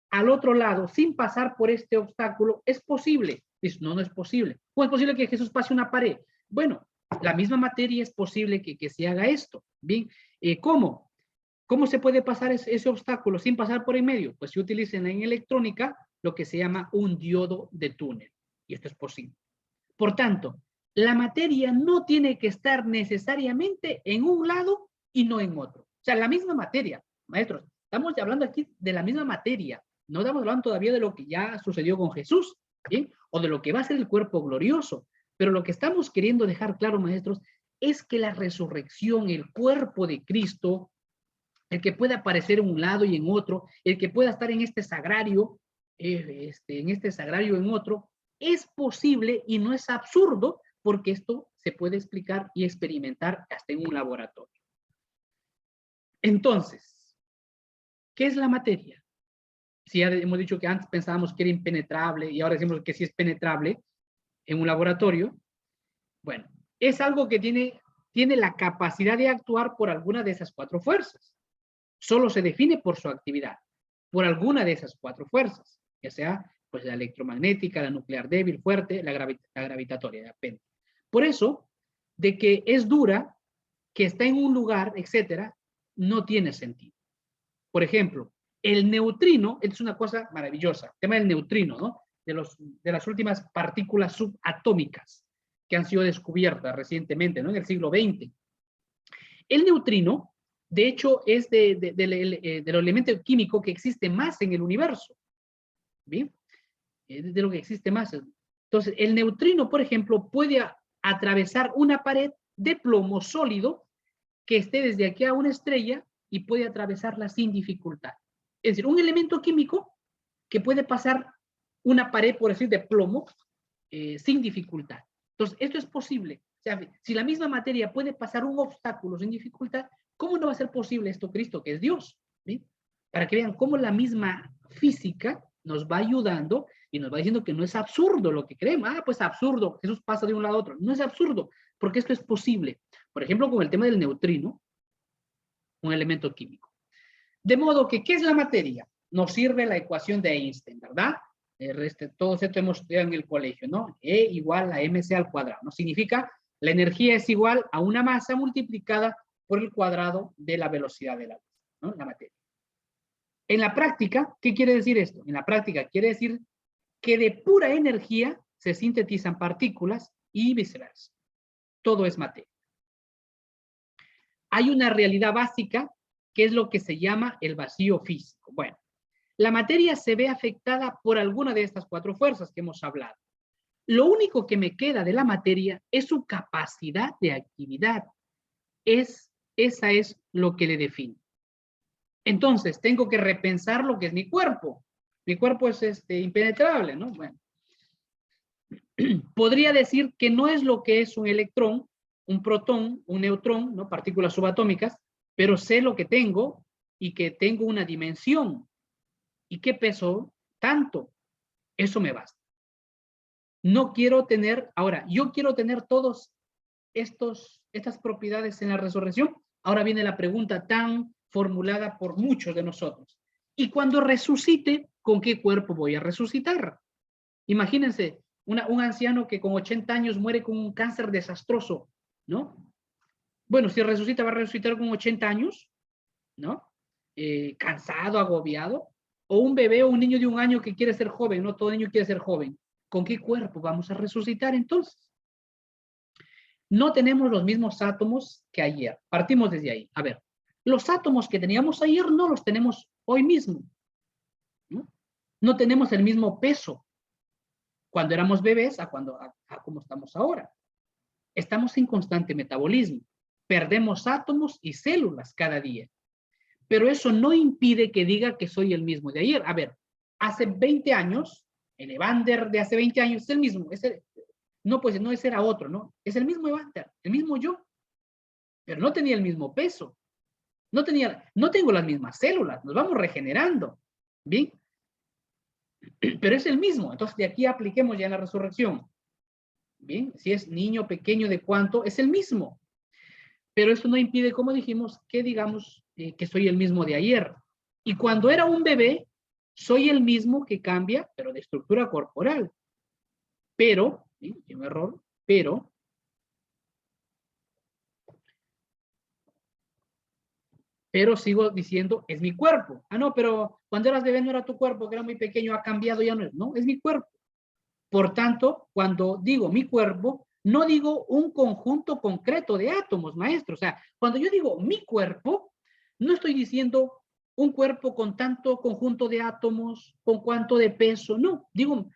S1: al otro lado sin pasar por este obstáculo, ¿es posible? Dice, no, no es posible. ¿Cómo es posible que Jesús pase una pared? Bueno, la misma materia es posible que se haga esto. Bien, ¿cómo? ¿Cómo se puede pasar ese obstáculo sin pasar por en medio? Pues se utiliza en electrónica lo que se llama un diodo de túnel. Y esto es posible. Por tanto, la materia no tiene que estar necesariamente en un lado y no en otro. O sea, la misma materia, maestros, estamos hablando aquí de la misma materia. No estamos hablando todavía de lo que ya sucedió con Jesús, ¿bien? O de lo que va a ser el cuerpo glorioso. Pero lo que estamos queriendo dejar claro, maestros, es que la resurrección, el cuerpo de Cristo, el que pueda aparecer en un lado y en otro, el que pueda estar en este sagrario, en otro, es posible y no es absurdo, porque esto se puede explicar y experimentar hasta en un laboratorio. Entonces, ¿qué es la materia? Si ya hemos dicho que antes pensábamos que era impenetrable y ahora decimos que sí es penetrable en un laboratorio, bueno, es algo que tiene la capacidad de actuar por alguna de esas cuatro fuerzas. Solo se define por su actividad, por alguna de esas cuatro fuerzas, ya sea pues la electromagnética, la nuclear débil, fuerte, la gravitatoria, depende. Por eso, de que es dura, que está en un lugar, etcétera, no tiene sentido. Por ejemplo, el neutrino, es una cosa maravillosa, el tema del neutrino, ¿no? De las últimas partículas subatómicas que han sido descubiertas recientemente, ¿no? En el siglo XX. El neutrino, de hecho, es del elemento químico que existe más en el universo. ¿Bien? Es de lo que existe más. Entonces, el neutrino, por ejemplo, puede atravesar una pared de plomo sólido que esté desde aquí a una estrella y puede atravesarla sin dificultad. Es decir, un elemento químico que puede pasar una pared, por decir, de plomo sin dificultad. Entonces, esto es posible. O sea, si la misma materia puede pasar un obstáculo sin dificultad, ¿cómo no va a ser posible esto Cristo, que es Dios? ¿Sí? Para que vean cómo la misma física nos va ayudando y nos va diciendo que no es absurdo lo que creemos. Ah, pues absurdo, Jesús pasa de un lado a otro. No es absurdo, porque esto es posible. Por ejemplo, con el tema del neutrino, un elemento químico. De modo que, ¿qué es la materia? Nos sirve la ecuación de Einstein, ¿verdad? Todos esto hemos estudiado en el colegio, ¿no? E igual a mc al cuadrado, ¿no? Significa la energía es igual a una masa multiplicada por el cuadrado de la velocidad de la luz, ¿no? La materia. En la práctica, ¿qué quiere decir esto? En la práctica quiere decir que de pura energía se sintetizan partículas y viceversa. Todo es materia. Hay una realidad básica que es lo que se llama el vacío físico. Bueno, la materia se ve afectada por alguna de estas cuatro fuerzas que hemos hablado. Lo único que me queda de la materia es su capacidad de actividad. Esa es lo que le define. Entonces, tengo que repensar lo que es mi cuerpo. Mi cuerpo es impenetrable, ¿no? Bueno. Podría decir que no es lo que es un electrón, un protón, un neutrón, ¿no? Partículas subatómicas, pero sé lo que tengo y que tengo una dimensión. ¿Y qué peso? Tanto. Eso me basta. No quiero tener, ahora, yo quiero tener todas estas propiedades en la resurrección. Ahora viene la pregunta tan formulada por muchos de nosotros. Y cuando resucite, ¿con qué cuerpo voy a resucitar? Imagínense, un anciano que con 80 años muere con un cáncer desastroso, ¿no? Bueno, si resucita, va a resucitar con 80 años, ¿no? Cansado, agobiado. O un bebé o un niño de 1 año que quiere ser joven, no todo niño quiere ser joven. ¿Con qué cuerpo vamos a resucitar entonces? no tenemos los mismos átomos que ayer. Partimos desde ahí. A ver, los átomos que teníamos ayer no los tenemos hoy mismo. No tenemos el mismo peso cuando éramos bebés a como estamos ahora. Estamos en constante metabolismo. Perdemos átomos y células cada día. Pero eso no impide que diga que soy el mismo de ayer. A ver, hace 20 años, el Evander de hace 20 años es el mismo. No, pues no, ese era otro, ¿no? Es el mismo Evander, el mismo yo. Pero no tenía el mismo peso. No tengo las mismas células. Nos vamos regenerando. ¿Bien? Pero es el mismo. Entonces, de aquí apliquemos ya en la resurrección. Bien, si es niño pequeño de cuánto, es el mismo. Pero eso no impide, como dijimos, que digamos que soy el mismo de ayer. Y cuando era un bebé, soy el mismo que cambia, pero de estructura corporal. Pero, ¿sí? Un error, pero sigo diciendo, es mi cuerpo. Ah, no, pero cuando eras bebé no era tu cuerpo, que era muy pequeño, ha cambiado, ya no es. No, es mi cuerpo. Por tanto, cuando digo mi cuerpo, no digo un conjunto concreto de átomos, maestro. O sea, cuando yo digo mi cuerpo, no estoy diciendo un cuerpo con tanto conjunto de átomos, con cuánto de peso. No,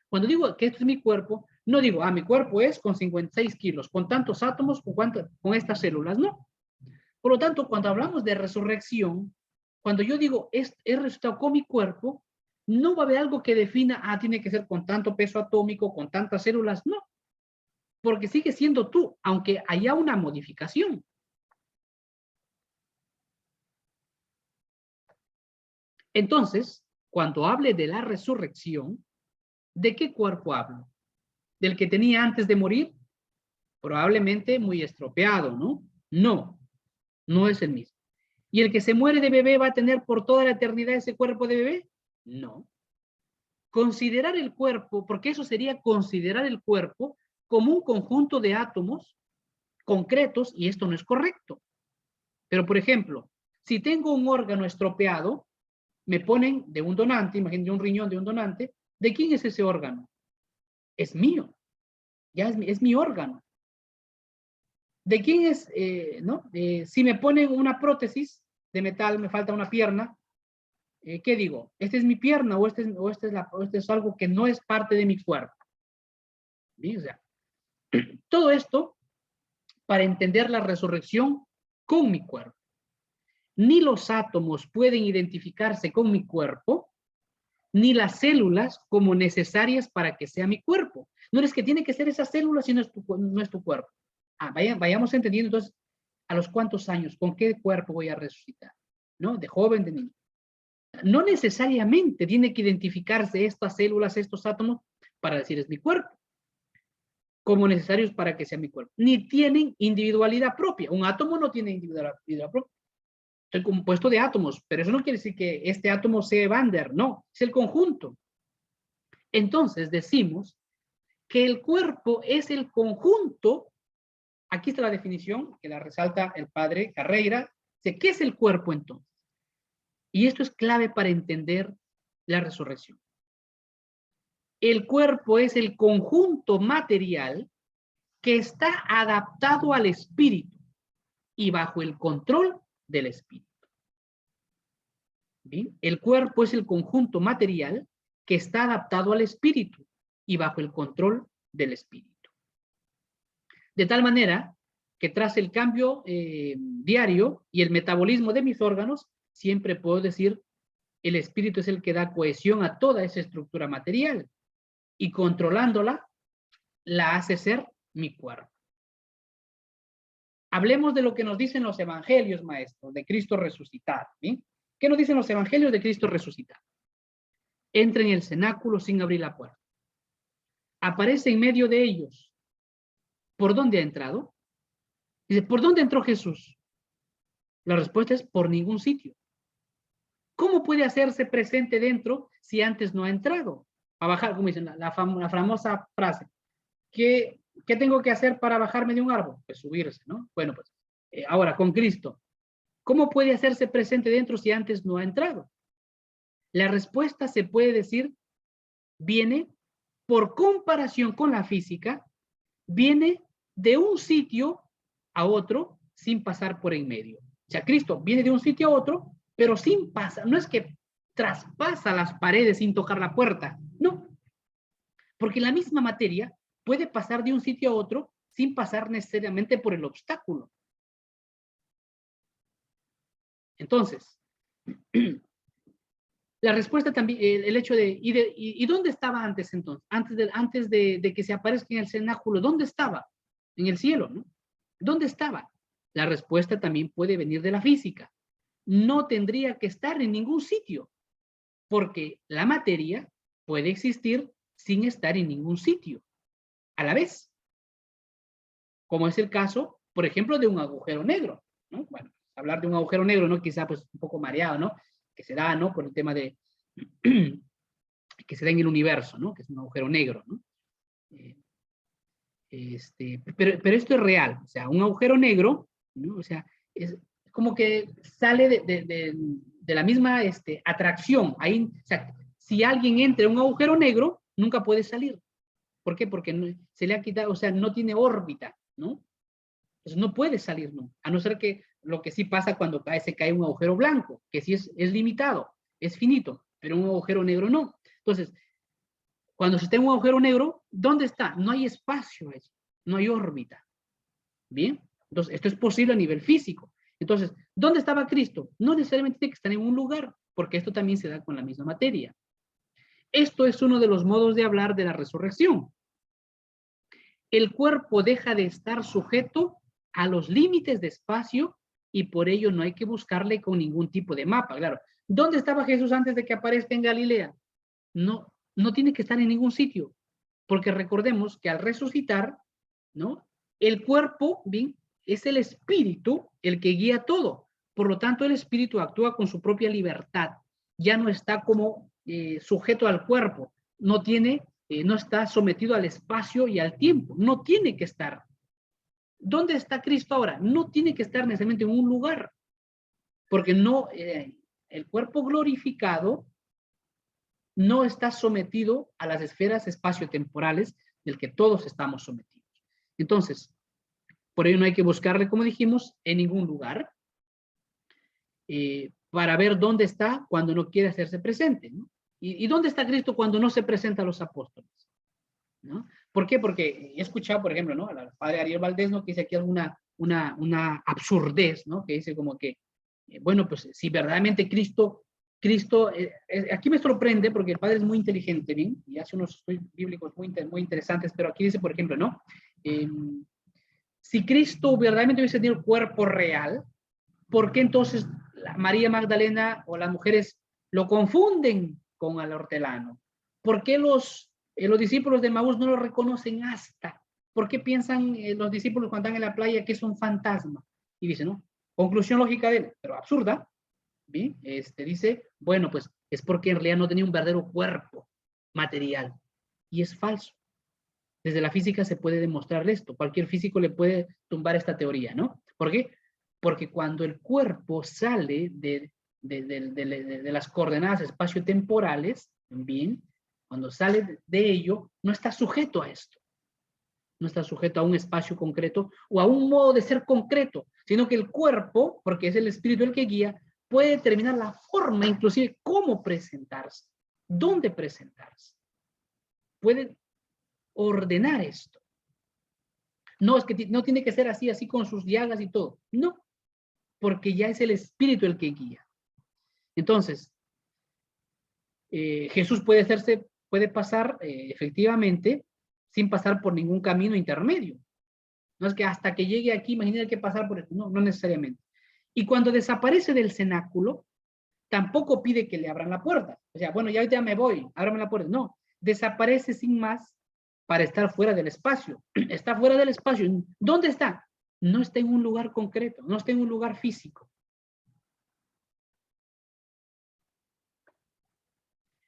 S1: cuando digo que esto es mi cuerpo, no digo, mi cuerpo es con 56 kilos, con tantos átomos, con estas células. No. Por lo tanto, cuando hablamos de resurrección, cuando yo digo, he resucitado con mi cuerpo, no va a haber algo que defina, tiene que ser con tanto peso atómico, con tantas células, no. Porque sigue siendo tú, aunque haya una modificación. Entonces, cuando hable de la resurrección, ¿de qué cuerpo hablo? ¿Del que tenía antes de morir? Probablemente muy estropeado, ¿no? No, no es el mismo. ¿Y el que se muere de bebé va a tener por toda la eternidad ese cuerpo de bebé? No. Considerar el cuerpo, porque eso sería considerar el cuerpo como un conjunto de átomos concretos, y esto no es correcto. Pero, por ejemplo, si tengo un órgano estropeado, me ponen de un donante, imagínate un riñón de un donante, ¿de quién es ese órgano? Es mío, ya es mi órgano. ¿De quién es, no? Si me ponen una prótesis de metal, me falta una pierna, ¿qué digo? ¿Esta es mi pierna o este es algo que no es parte de mi cuerpo? ¿Bien? O sea, todo esto para entender la resurrección con mi cuerpo. Ni los átomos pueden identificarse con mi cuerpo, ni las células como necesarias para que sea mi cuerpo. No es que tiene que ser esa célula si no es tu cuerpo. Vayamos entendiendo entonces a los cuántos años, con qué cuerpo voy a resucitar, ¿no? De joven, de niño. No necesariamente tiene que identificarse estas células, estos átomos, para decir es mi cuerpo, como necesarios para que sea mi cuerpo. Ni tienen individualidad propia. Un átomo no tiene individualidad propia. Estoy compuesto de átomos, pero eso no quiere decir que este átomo sea Evander, no, es el conjunto. Entonces decimos que el cuerpo es el conjunto, aquí está la definición que la resalta el padre Carreira, de qué es el cuerpo entonces. Y esto es clave para entender la resurrección. El cuerpo es el conjunto material que está adaptado al espíritu y bajo el control del espíritu. ¿Bien? El cuerpo es el conjunto material que está adaptado al espíritu y bajo el control del espíritu. De tal manera que tras el cambio diario y el metabolismo de mis órganos, siempre puedo decir, el espíritu es el que da cohesión a toda esa estructura material y controlándola, la hace ser mi cuerpo. Hablemos de lo que nos dicen los evangelios, maestros, de Cristo resucitado. ¿Bien? ¿Qué nos dicen los evangelios de Cristo resucitado? Entra en el cenáculo sin abrir la puerta. Aparece en medio de ellos. ¿Por dónde ha entrado? Dice, ¿por dónde entró Jesús? La respuesta es por ningún sitio. ¿Cómo puede hacerse presente dentro si antes no ha entrado? A bajar, como dicen, la famosa frase. ¿Qué tengo que hacer para bajarme de un árbol? Pues subirse, ¿no? Bueno, pues ahora con Cristo. ¿Cómo puede hacerse presente dentro si antes no ha entrado? La respuesta se puede decir, viene por comparación con la física, viene de un sitio a otro sin pasar por en medio. O sea, Cristo viene de un sitio a otro, pero sin pasar. No es que traspasa las paredes sin tocar la puerta. No. Porque la misma materia puede pasar de un sitio a otro sin pasar necesariamente por el obstáculo. Entonces, la respuesta también, el hecho de, ¿y dónde estaba antes entonces? Antes de que se aparezca en el cenáculo, ¿dónde estaba? En el cielo, ¿no? ¿Dónde estaba? La respuesta también puede venir de la física. No tendría que estar en ningún sitio, porque la materia puede existir sin estar en ningún sitio a la vez, como es el caso, por ejemplo, de un agujero negro, ¿no? Bueno, hablar de un agujero negro, ¿no? Quizá pues un poco mareado, ¿no? Que se da, ¿no? Por el tema de que se da en el universo, ¿no? Que es un agujero negro, ¿no? Pero esto es real, o sea, un agujero negro, ¿no? O sea, es como que sale de la misma atracción. Ahí, o sea, si alguien entra en un agujero negro, nunca puede salir. ¿Por qué? Porque no, se le ha quitado, o sea, no tiene órbita, ¿no? Entonces no puede salir, ¿no? A no ser que lo que sí pasa cuando se cae un agujero blanco, que sí es limitado, es finito, pero un agujero negro no. Entonces, cuando se está en un agujero negro, ¿dónde está? No hay espacio, no hay órbita. ¿Bien? Entonces, esto es posible a nivel físico. Entonces, ¿dónde estaba Cristo? No necesariamente tiene que estar en un lugar, porque esto también se da con la misma materia. Esto es uno de los modos de hablar de la resurrección. El cuerpo deja de estar sujeto a los límites de espacio y por ello no hay que buscarle con ningún tipo de mapa. Claro, ¿dónde estaba Jesús antes de que aparezca en Galilea? No tiene que estar en ningún sitio, porque recordemos que al resucitar, ¿no? El cuerpo, bien, es el espíritu el que guía todo. Por lo tanto, el espíritu actúa con su propia libertad. Ya no está como sujeto al cuerpo. No está sometido al espacio y al tiempo. No tiene que estar. ¿Dónde está Cristo ahora? No tiene que estar necesariamente en un lugar. Porque no, el cuerpo glorificado no está sometido a las esferas espaciotemporales del que todos estamos sometidos. Entonces, por ello no hay que buscarle, como dijimos, en ningún lugar para ver dónde está cuando no quiere hacerse presente, ¿no? ¿Y dónde está Cristo cuando no se presenta a los apóstoles? ¿No? ¿Por qué? Porque he escuchado, por ejemplo, ¿no? Al padre Ariel Valdés, ¿no? Que dice aquí una absurdez, ¿no? Que dice como que, bueno, pues si verdaderamente Cristo, aquí me sorprende porque el padre es muy inteligente, ¿bien? Y hace unos estudios bíblicos muy interesantes, pero aquí dice, por ejemplo, ¿no? Si Cristo verdaderamente hubiese tenido el cuerpo real, ¿por qué entonces María Magdalena o las mujeres lo confunden con el hortelano? ¿Por qué los discípulos de Maús no lo reconocen hasta? ¿Por qué piensan los discípulos cuando están en la playa que es un fantasma? Y dice, ¿no? Conclusión lógica de él, pero absurda. ¿Bien? Dice, bueno, pues es porque en realidad no tenía un verdadero cuerpo material. Y es falso. Desde la física se puede demostrar esto. Cualquier físico le puede tumbar esta teoría, ¿no? ¿Por qué? Porque cuando el cuerpo sale de las coordenadas espaciotemporales, bien, cuando sale de ello, no está sujeto a esto. No está sujeto a un espacio concreto o a un modo de ser concreto, sino que el cuerpo, porque es el espíritu el que guía, puede determinar la forma, inclusive cómo presentarse, dónde presentarse. Puede ordenar esto. No, es que no tiene que ser así con sus llagas y todo. No, porque ya es el espíritu el que guía. Entonces, Jesús puede pasar efectivamente sin pasar por ningún camino intermedio. No es que hasta que llegue aquí, imagínate que pasar por esto. No, no necesariamente. Y cuando desaparece del cenáculo, tampoco pide que le abran la puerta. O sea, bueno, ya me voy, ábrame la puerta. No, desaparece sin más para estar fuera del espacio. Está fuera del espacio. ¿Dónde está? No está en un lugar concreto, no está en un lugar físico.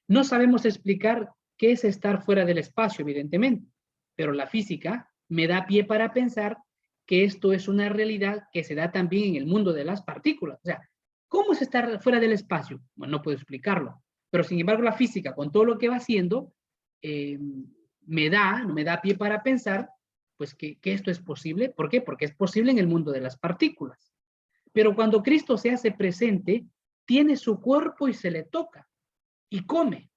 S1: No sabemos explicar qué es estar fuera del espacio, evidentemente, pero la física me da pie para pensar que esto es una realidad que se da también en el mundo de las partículas. O sea, ¿cómo es estar fuera del espacio? Bueno, no puedo explicarlo, pero sin embargo la física, con todo lo que va haciendo, me da pie para pensar pues que esto es posible. ¿Por qué? Porque es posible en el mundo de las partículas. Pero cuando Cristo se hace presente, tiene su cuerpo y se le toca y come.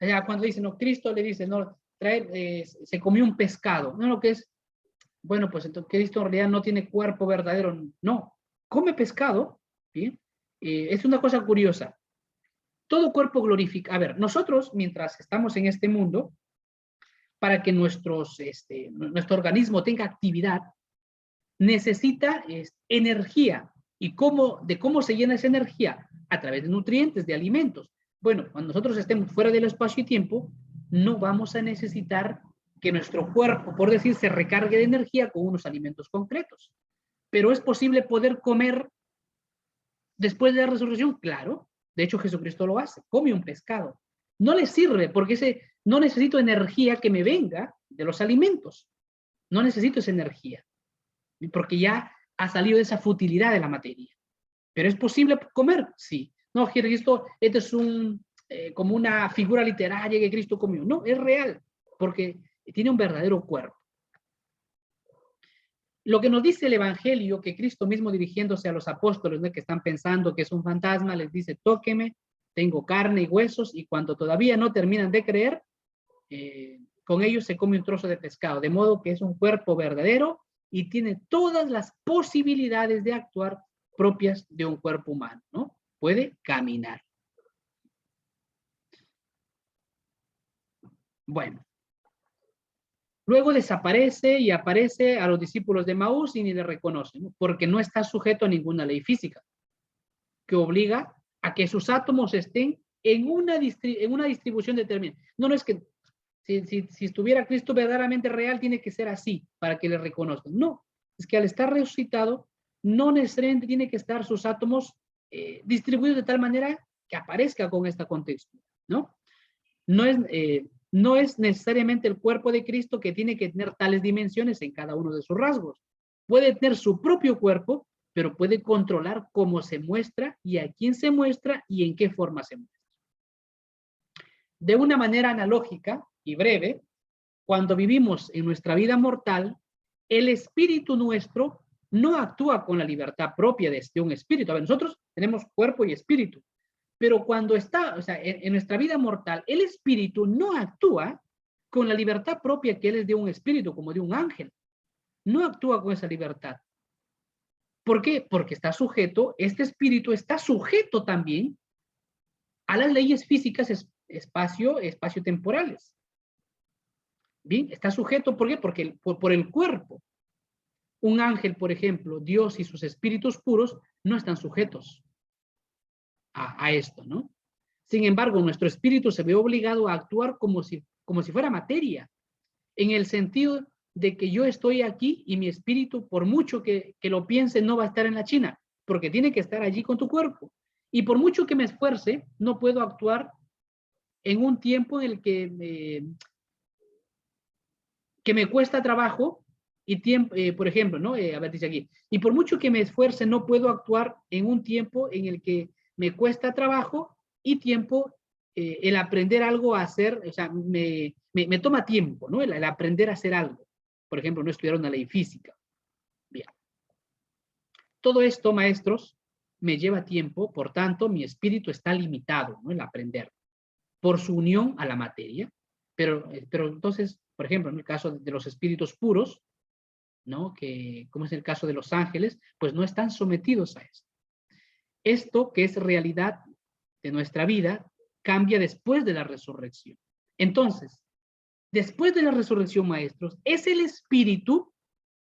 S1: O sea, cuando dice, no, Cristo le dice, no, se comió un pescado. No, lo que es, bueno, pues entonces Cristo en realidad no tiene cuerpo verdadero. No, come pescado. ¿Bien? Es una cosa curiosa. Todo cuerpo glorifica. A ver, nosotros, mientras estamos en este mundo, para que nuestro organismo tenga actividad, necesita energía. ¿Y de cómo se llena esa energía? A través de nutrientes, de alimentos. Bueno, cuando nosotros estemos fuera del espacio y tiempo, no vamos a necesitar que nuestro cuerpo, por decir, se recargue de energía con unos alimentos concretos. Pero es posible poder comer después de la resurrección, claro. De hecho, Jesucristo lo hace, come un pescado. No le sirve porque no necesito energía que me venga de los alimentos. No necesito esa energía, porque ya ha salido de esa futilidad de la materia. ¿Pero es posible comer? Sí. No, Cristo, esto es como una figura literaria que Cristo comió. No, es real, porque tiene un verdadero cuerpo. Lo que nos dice el Evangelio, que Cristo mismo dirigiéndose a los apóstoles, ¿no?, que están pensando que es un fantasma, les dice, tóqueme, tengo carne y huesos, y cuando todavía no terminan de creer, con ellos se come un trozo de pescado, de modo que es un cuerpo verdadero y tiene todas las posibilidades de actuar propias de un cuerpo humano, ¿no? Puede caminar. Bueno. Luego desaparece y aparece a los discípulos de Maús y ni le reconocen, ¿no? Porque no está sujeto a ninguna ley física que obliga a que sus átomos estén en una distribución determinada. No es que si estuviera Cristo verdaderamente real, tiene que ser así para que le reconozcan. No, es que al estar resucitado, no necesariamente tiene que estar sus átomos distribuidos de tal manera que aparezca con esta contexto, ¿no? No es necesariamente el cuerpo de Cristo que tiene que tener tales dimensiones en cada uno de sus rasgos. Puede tener su propio cuerpo, pero puede controlar cómo se muestra y a quién se muestra y en qué forma se muestra. De una manera analógica y breve, cuando vivimos en nuestra vida mortal, el espíritu nuestro no actúa con la libertad propia de un espíritu. A ver, nosotros tenemos cuerpo y espíritu, pero cuando está, o sea, en nuestra vida mortal, el espíritu no actúa con la libertad propia que él es de un espíritu, como de un ángel. No actúa con esa libertad. ¿Por qué? Porque este espíritu está sujeto también a las leyes físicas espacio-temporales. Bien, está sujeto, ¿por qué? Porque por el cuerpo. Un ángel, por ejemplo, Dios y sus espíritus puros no están sujetos a esto, ¿no? Sin embargo, nuestro espíritu se ve obligado a actuar como si fuera materia, en el sentido de que yo estoy aquí y mi espíritu, por mucho que lo piense, no va a estar en la China, porque tiene que estar allí con tu cuerpo. Y por mucho que me esfuerce, no puedo actuar en un tiempo en el que me cuesta trabajo y tiempo, por ejemplo, ¿no? A ver, dice aquí, y por mucho que me esfuerce, no puedo actuar en un tiempo en el que me cuesta trabajo y tiempo el aprender algo a hacer, o sea, me toma tiempo, ¿no? El aprender a hacer algo. Por ejemplo, no estudiar una ley física. Bien. Todo esto, maestros, me lleva tiempo, por tanto, mi espíritu está limitado, ¿no?, el aprender, por su unión a la materia. Pero entonces, por ejemplo, en el caso de los espíritus puros, ¿no?, que como es el caso de los ángeles, pues no están sometidos a esto. Esto que es realidad de nuestra vida cambia después de la resurrección. Entonces, después de la resurrección, maestros, es el espíritu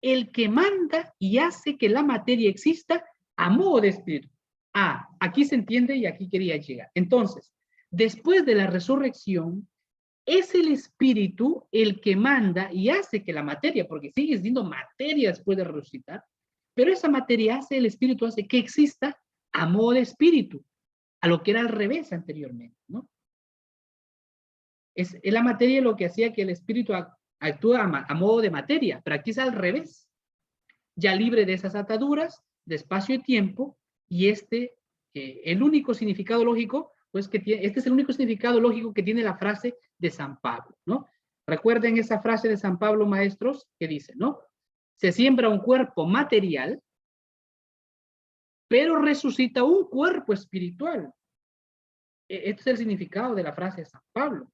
S1: el que manda y hace que la materia exista a modo de espíritu. Aquí se entiende y aquí quería llegar. Entonces, después de la resurrección, es el espíritu el que manda y hace que la materia, porque sigue siendo materia después de resucitar, pero esa materia el espíritu hace que exista a modo de espíritu, a lo que era al revés anteriormente, ¿no? Es la materia lo que hacía que el espíritu actúa a modo de materia, pero aquí es al revés, ya libre de esas ataduras, de espacio y tiempo, y el único significado lógico, pues este es el único significado lógico que tiene la frase de San Pablo, ¿no? Recuerden esa frase de San Pablo, maestros, que dice, ¿no? Se siembra un cuerpo material, pero resucita un cuerpo espiritual. Este es el significado de la frase de San Pablo.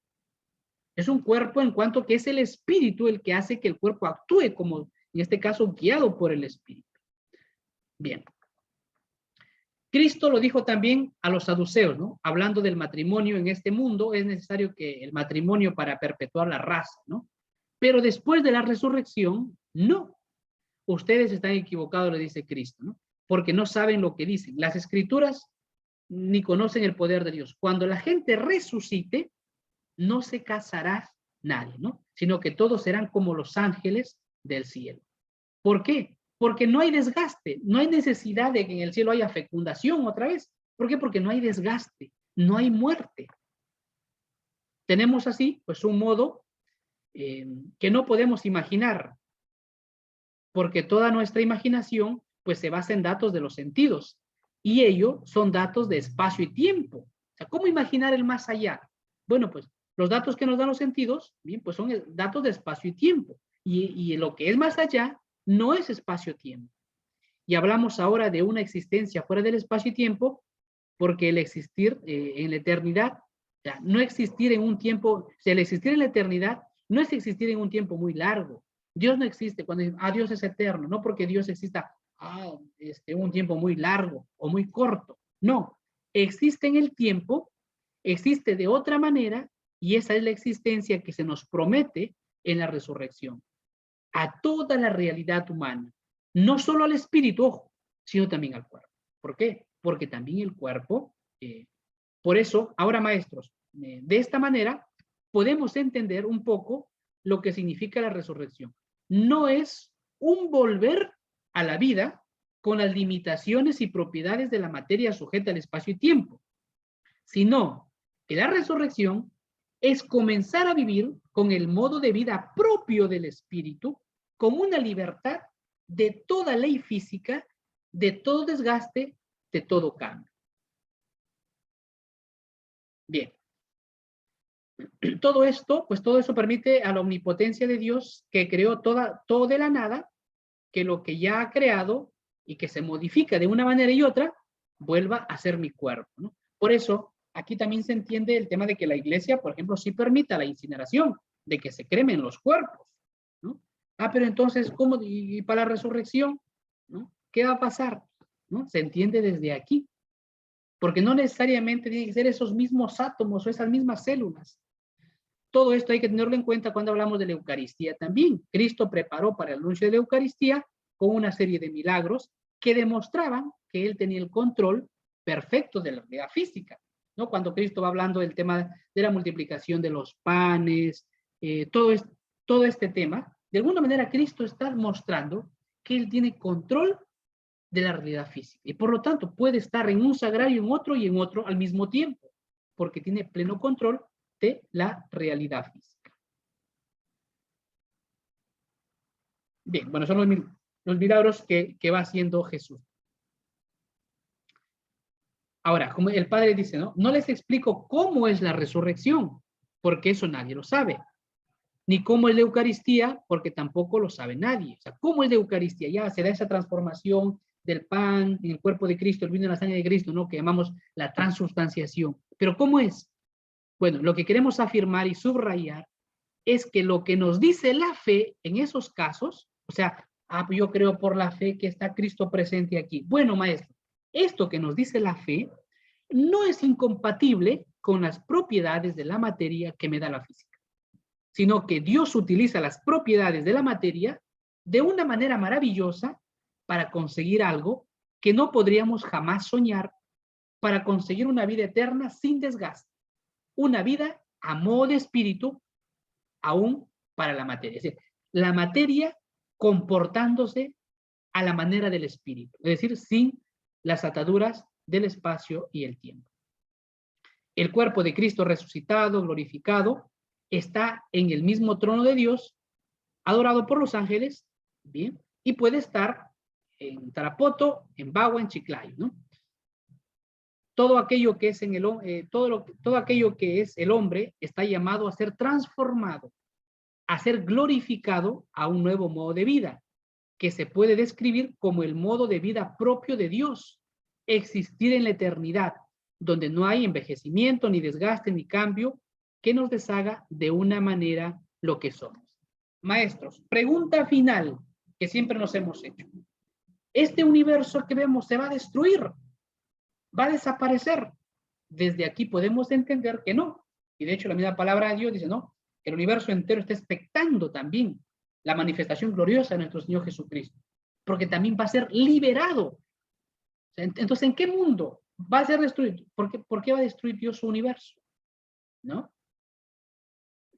S1: Es un cuerpo en cuanto que es el espíritu el que hace que el cuerpo actúe como, en este caso, guiado por el espíritu. Bien. Cristo lo dijo también a los saduceos, ¿no? Hablando del matrimonio en este mundo, es necesario que el matrimonio para perpetuar la raza, ¿no? Pero después de la resurrección, no. Ustedes están equivocados, le dice Cristo, ¿no? Porque no saben lo que dicen. Las escrituras ni conocen el poder de Dios. Cuando la gente resucite, no se casará nadie, ¿no? Sino que todos serán como los ángeles del cielo. ¿Por qué? Porque no hay desgaste, no hay necesidad de que en el cielo haya fecundación otra vez. ¿Por qué? Porque no hay desgaste, no hay muerte. Tenemos así, pues, un modo que no podemos imaginar, porque toda nuestra imaginación, pues, se basa en datos de los sentidos, y ellos son datos de espacio y tiempo. O sea, ¿cómo imaginar el más allá? Bueno, pues, los datos que nos dan los sentidos, bien, pues son datos de espacio y tiempo, y lo que es más allá no es espacio-tiempo. Y hablamos ahora de una existencia fuera del espacio y tiempo, porque el existir en la eternidad, o sea, no existir en un tiempo, o sea, el existir en la eternidad no es existir en un tiempo muy largo. Dios no existe cuando Dios es eterno, no porque Dios exista un tiempo muy largo o muy corto. No, existe en el tiempo, existe de otra manera, y esa es la existencia que se nos promete en la resurrección a toda la realidad humana, no solo al espíritu, ojo, sino también al cuerpo. ¿Por qué? Porque también el cuerpo, por eso, ahora maestros, de esta manera podemos entender un poco lo que significa la resurrección. No es un volver a la vida con las limitaciones y propiedades de la materia sujeta al espacio y tiempo, sino que la resurrección es comenzar a vivir con el modo de vida propio del espíritu, con una libertad de toda ley física, de todo desgaste, de todo cambio. Bien. Todo esto, pues todo eso permite a la omnipotencia de Dios que creó todo de la nada, que lo que ya ha creado y que se modifica de una manera y otra, vuelva a ser mi cuerpo, ¿no? Por eso, aquí también se entiende el tema de que la iglesia, por ejemplo, sí permita la incineración, de que se cremen los cuerpos, ¿no? Pero entonces, ¿cómo? ¿Y para la resurrección? ¿No? ¿Qué va a pasar? ¿No? Se entiende desde aquí. Porque no necesariamente tienen que ser esos mismos átomos o esas mismas células. Todo esto hay que tenerlo en cuenta cuando hablamos de la Eucaristía también. Cristo preparó para el anuncio de la Eucaristía con una serie de milagros que demostraban que él tenía el control perfecto de la realidad física, ¿no? Cuando Cristo va hablando del tema de la multiplicación de los panes, todo este tema, de alguna manera Cristo está mostrando que él tiene control de la realidad física y por lo tanto puede estar en un sagrario, en otro y en otro al mismo tiempo, porque tiene pleno control de la realidad física. Bien, bueno, son los milagros que va haciendo Jesús. Ahora, como el Padre dice, no les explico cómo es la resurrección, porque eso nadie lo sabe. Ni cómo es la Eucaristía, porque tampoco lo sabe nadie. O sea, ¿cómo es la Eucaristía? Ya se da esa transformación del pan en el cuerpo de Cristo, el vino en la sangre de Cristo, ¿no? Que llamamos la transubstanciación. Pero ¿cómo es? Bueno, lo que queremos afirmar y subrayar es que lo que nos dice la fe en esos casos, o sea, yo creo por la fe que está Cristo presente aquí. Bueno, maestro, esto que nos dice la fe no es incompatible con las propiedades de la materia que me da la física, sino que Dios utiliza las propiedades de la materia de una manera maravillosa para conseguir algo que no podríamos jamás soñar, para conseguir una vida eterna sin desgaste, una vida a modo de espíritu, aún para la materia. Es decir, la materia comportándose a la manera del espíritu, es decir, sin las ataduras del espacio y el tiempo. El cuerpo de Cristo resucitado, glorificado, está en el mismo trono de Dios, adorado por los ángeles, bien, y puede estar en Tarapoto, en Bagua, en Chiclayo, ¿no? Todo aquello que es todo aquello que es el hombre está llamado a ser transformado a ser glorificado a un nuevo modo de vida, que se puede describir como el modo de vida propio de Dios, existir en la eternidad, donde no hay envejecimiento, ni desgaste, ni cambio, que nos deshaga de una manera lo que somos. Maestros, pregunta final que siempre nos hemos hecho. ¿Este universo que vemos se va a destruir? ¿Va a desaparecer? Desde aquí podemos entender que no. Y de hecho la misma palabra de Dios dice, no, el universo entero está expectando también la manifestación gloriosa de nuestro Señor Jesucristo, porque también va a ser liberado. Entonces, ¿en qué mundo va a ser destruido? ¿Por qué va a destruir Dios su universo? ¿No?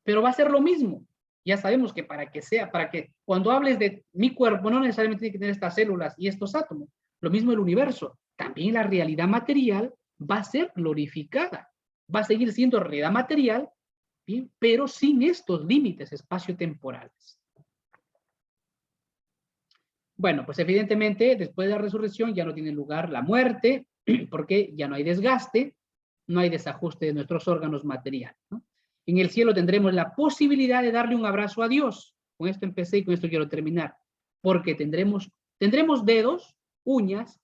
S1: Pero va a ser lo mismo. Ya sabemos que para que cuando hables de mi cuerpo, no necesariamente tiene que tener estas células y estos átomos. Lo mismo el universo. También la realidad material va a ser glorificada. Va a seguir siendo realidad material, ¿sí? Pero sin estos límites espaciotemporales. Bueno, pues evidentemente después de la resurrección ya no tiene lugar la muerte, porque ya no hay desgaste, no hay desajuste de nuestros órganos materiales, ¿no? En el cielo tendremos la posibilidad de darle un abrazo a Dios. Con esto empecé y con esto quiero terminar. Porque tendremos dedos, uñas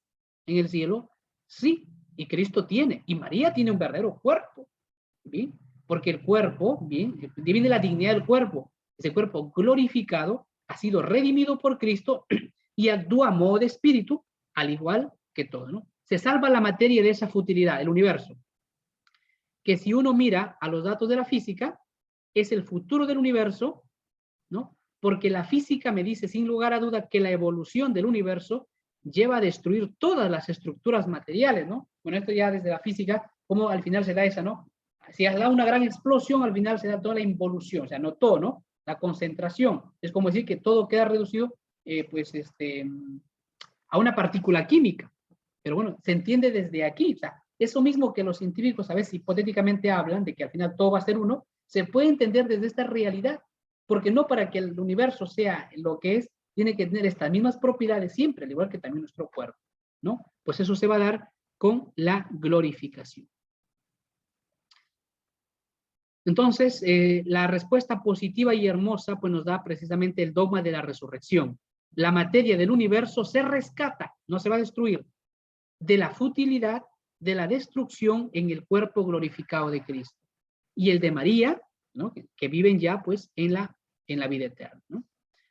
S1: en el cielo, sí, y Cristo tiene, y María tiene un verdadero cuerpo, ¿bien? Porque el cuerpo, bien, viene la dignidad del cuerpo. Ese cuerpo glorificado ha sido redimido por Cristo y actúa a modo de espíritu, al igual que todo, ¿no? Se salva la materia de esa futilidad, el universo, que si uno mira a los datos de la física, es el futuro del universo, ¿no? Porque la física me dice sin lugar a duda que la evolución del universo lleva a destruir todas las estructuras materiales, ¿no? Bueno, esto ya desde la física, cómo al final se da esa, ¿no? Si da una gran explosión, al final se da toda la involución, o sea, no todo, ¿no? La concentración. Es como decir que todo queda reducido, a una partícula química. Pero bueno, se entiende desde aquí, o sea, eso mismo que los científicos a veces hipotéticamente hablan, de que al final todo va a ser uno, se puede entender desde esta realidad, porque no para que el universo sea lo que es, tiene que tener estas mismas propiedades siempre, al igual que también nuestro cuerpo, ¿no? Pues eso se va a dar con la glorificación. Entonces, la respuesta positiva y hermosa pues nos da precisamente el dogma de la resurrección. La materia del universo se rescata, no se va a destruir, de la futilidad, de la destrucción en el cuerpo glorificado de Cristo. Y el de María, ¿no? Que viven ya pues en la vida eterna, ¿no?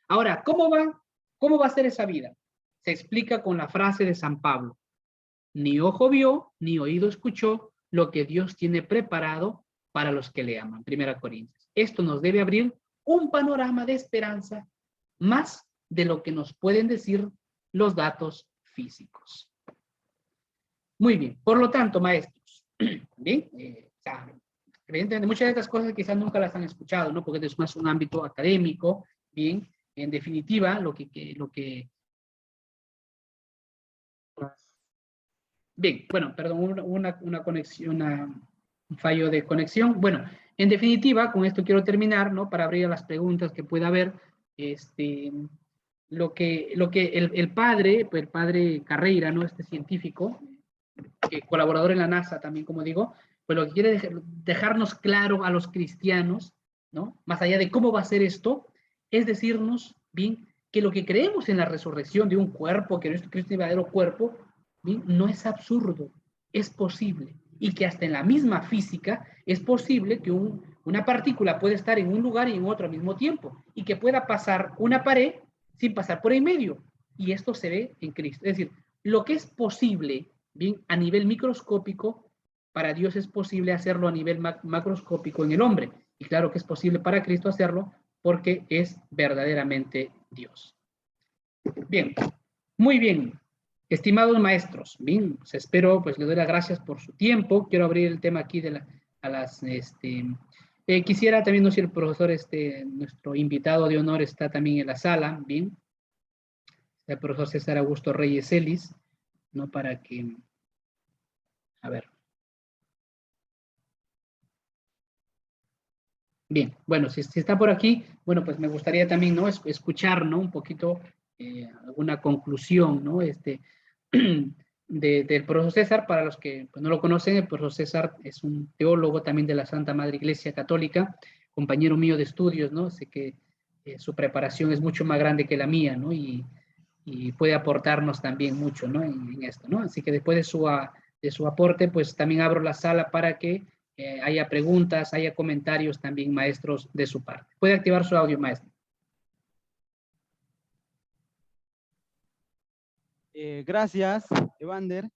S1: Ahora, ¿cómo va a ser esa vida? Se explica con la frase de San Pablo: ni ojo vio, ni oído escuchó lo que Dios tiene preparado para los que le aman. 1 Corintios. Esto nos debe abrir un panorama de esperanza más de lo que nos pueden decir los datos físicos. Muy bien, por lo tanto, maestros, bien, evidentemente muchas de estas cosas quizás nunca las han escuchado, ¿no? Porque es más un ámbito académico, bien, en definitiva, bien, bueno, perdón, una conexión, un fallo de conexión. Bueno, en definitiva, con esto quiero terminar, ¿no? Para abrir a las preguntas que pueda haber, lo que el padre Carreira, ¿no? Este científico, colaborador en la NASA también, como digo, pues lo que quiere dejarnos claro a los cristianos, ¿no? Más allá de cómo va a ser esto, es decirnos, bien, que lo que creemos en la resurrección de un cuerpo, que nuestro Cristo es un verdadero cuerpo, bien, no es absurdo, es posible. Y que hasta en la misma física es posible que una partícula puede estar en un lugar y en otro al mismo tiempo, y que pueda pasar una pared sin pasar por en medio. Y esto se ve en Cristo. Es decir, lo que es posible, bien, a nivel microscópico, para Dios es posible hacerlo a nivel macroscópico en el hombre. Y claro que es posible para Cristo hacerlo porque es verdaderamente Dios. Bien, muy bien. Estimados maestros, bien, pues espero, pues les doy las gracias por su tiempo. Quiero abrir el tema aquí quisiera también, no sé si el profesor, nuestro invitado de honor está también en la sala, bien. El profesor César Augusto Reyes Celis, ¿no? Para que, a ver. Bien, bueno, si está por aquí, bueno, pues me gustaría también, ¿no? Escuchar, ¿no? Un poquito alguna conclusión, ¿no? Del profesor César. Para los que pues, no lo conocen, el profesor César es un teólogo también de la Santa Madre Iglesia Católica, compañero mío de estudios, ¿no? Sé que su preparación es mucho más grande que la mía, ¿no? Y puede aportarnos también mucho, ¿no? En esto, ¿no? Así que después de su aporte, pues también abro la sala para que haya preguntas, haya comentarios también, maestros, de su parte. Puede activar su audio, maestro.
S3: Gracias, Evander.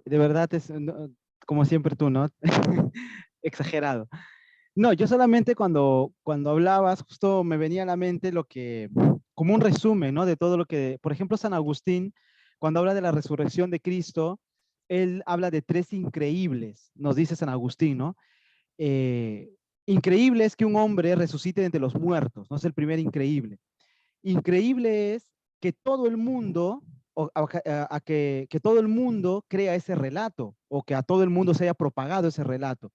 S3: De verdad es, como siempre tú, ¿no? Exagerado. No, yo solamente cuando hablabas, justo me venía a la mente lo que, como un resumen, ¿no? De todo lo que, por ejemplo, San Agustín, cuando habla de la resurrección de Cristo, él habla de tres increíbles, nos dice San Agustín, ¿no? Eh, Increíble es que un hombre resucite de entre los muertos, no es el primer increíble. Increíble es que todo el mundo, que todo el mundo crea ese relato, o que a todo el mundo se haya propagado ese relato.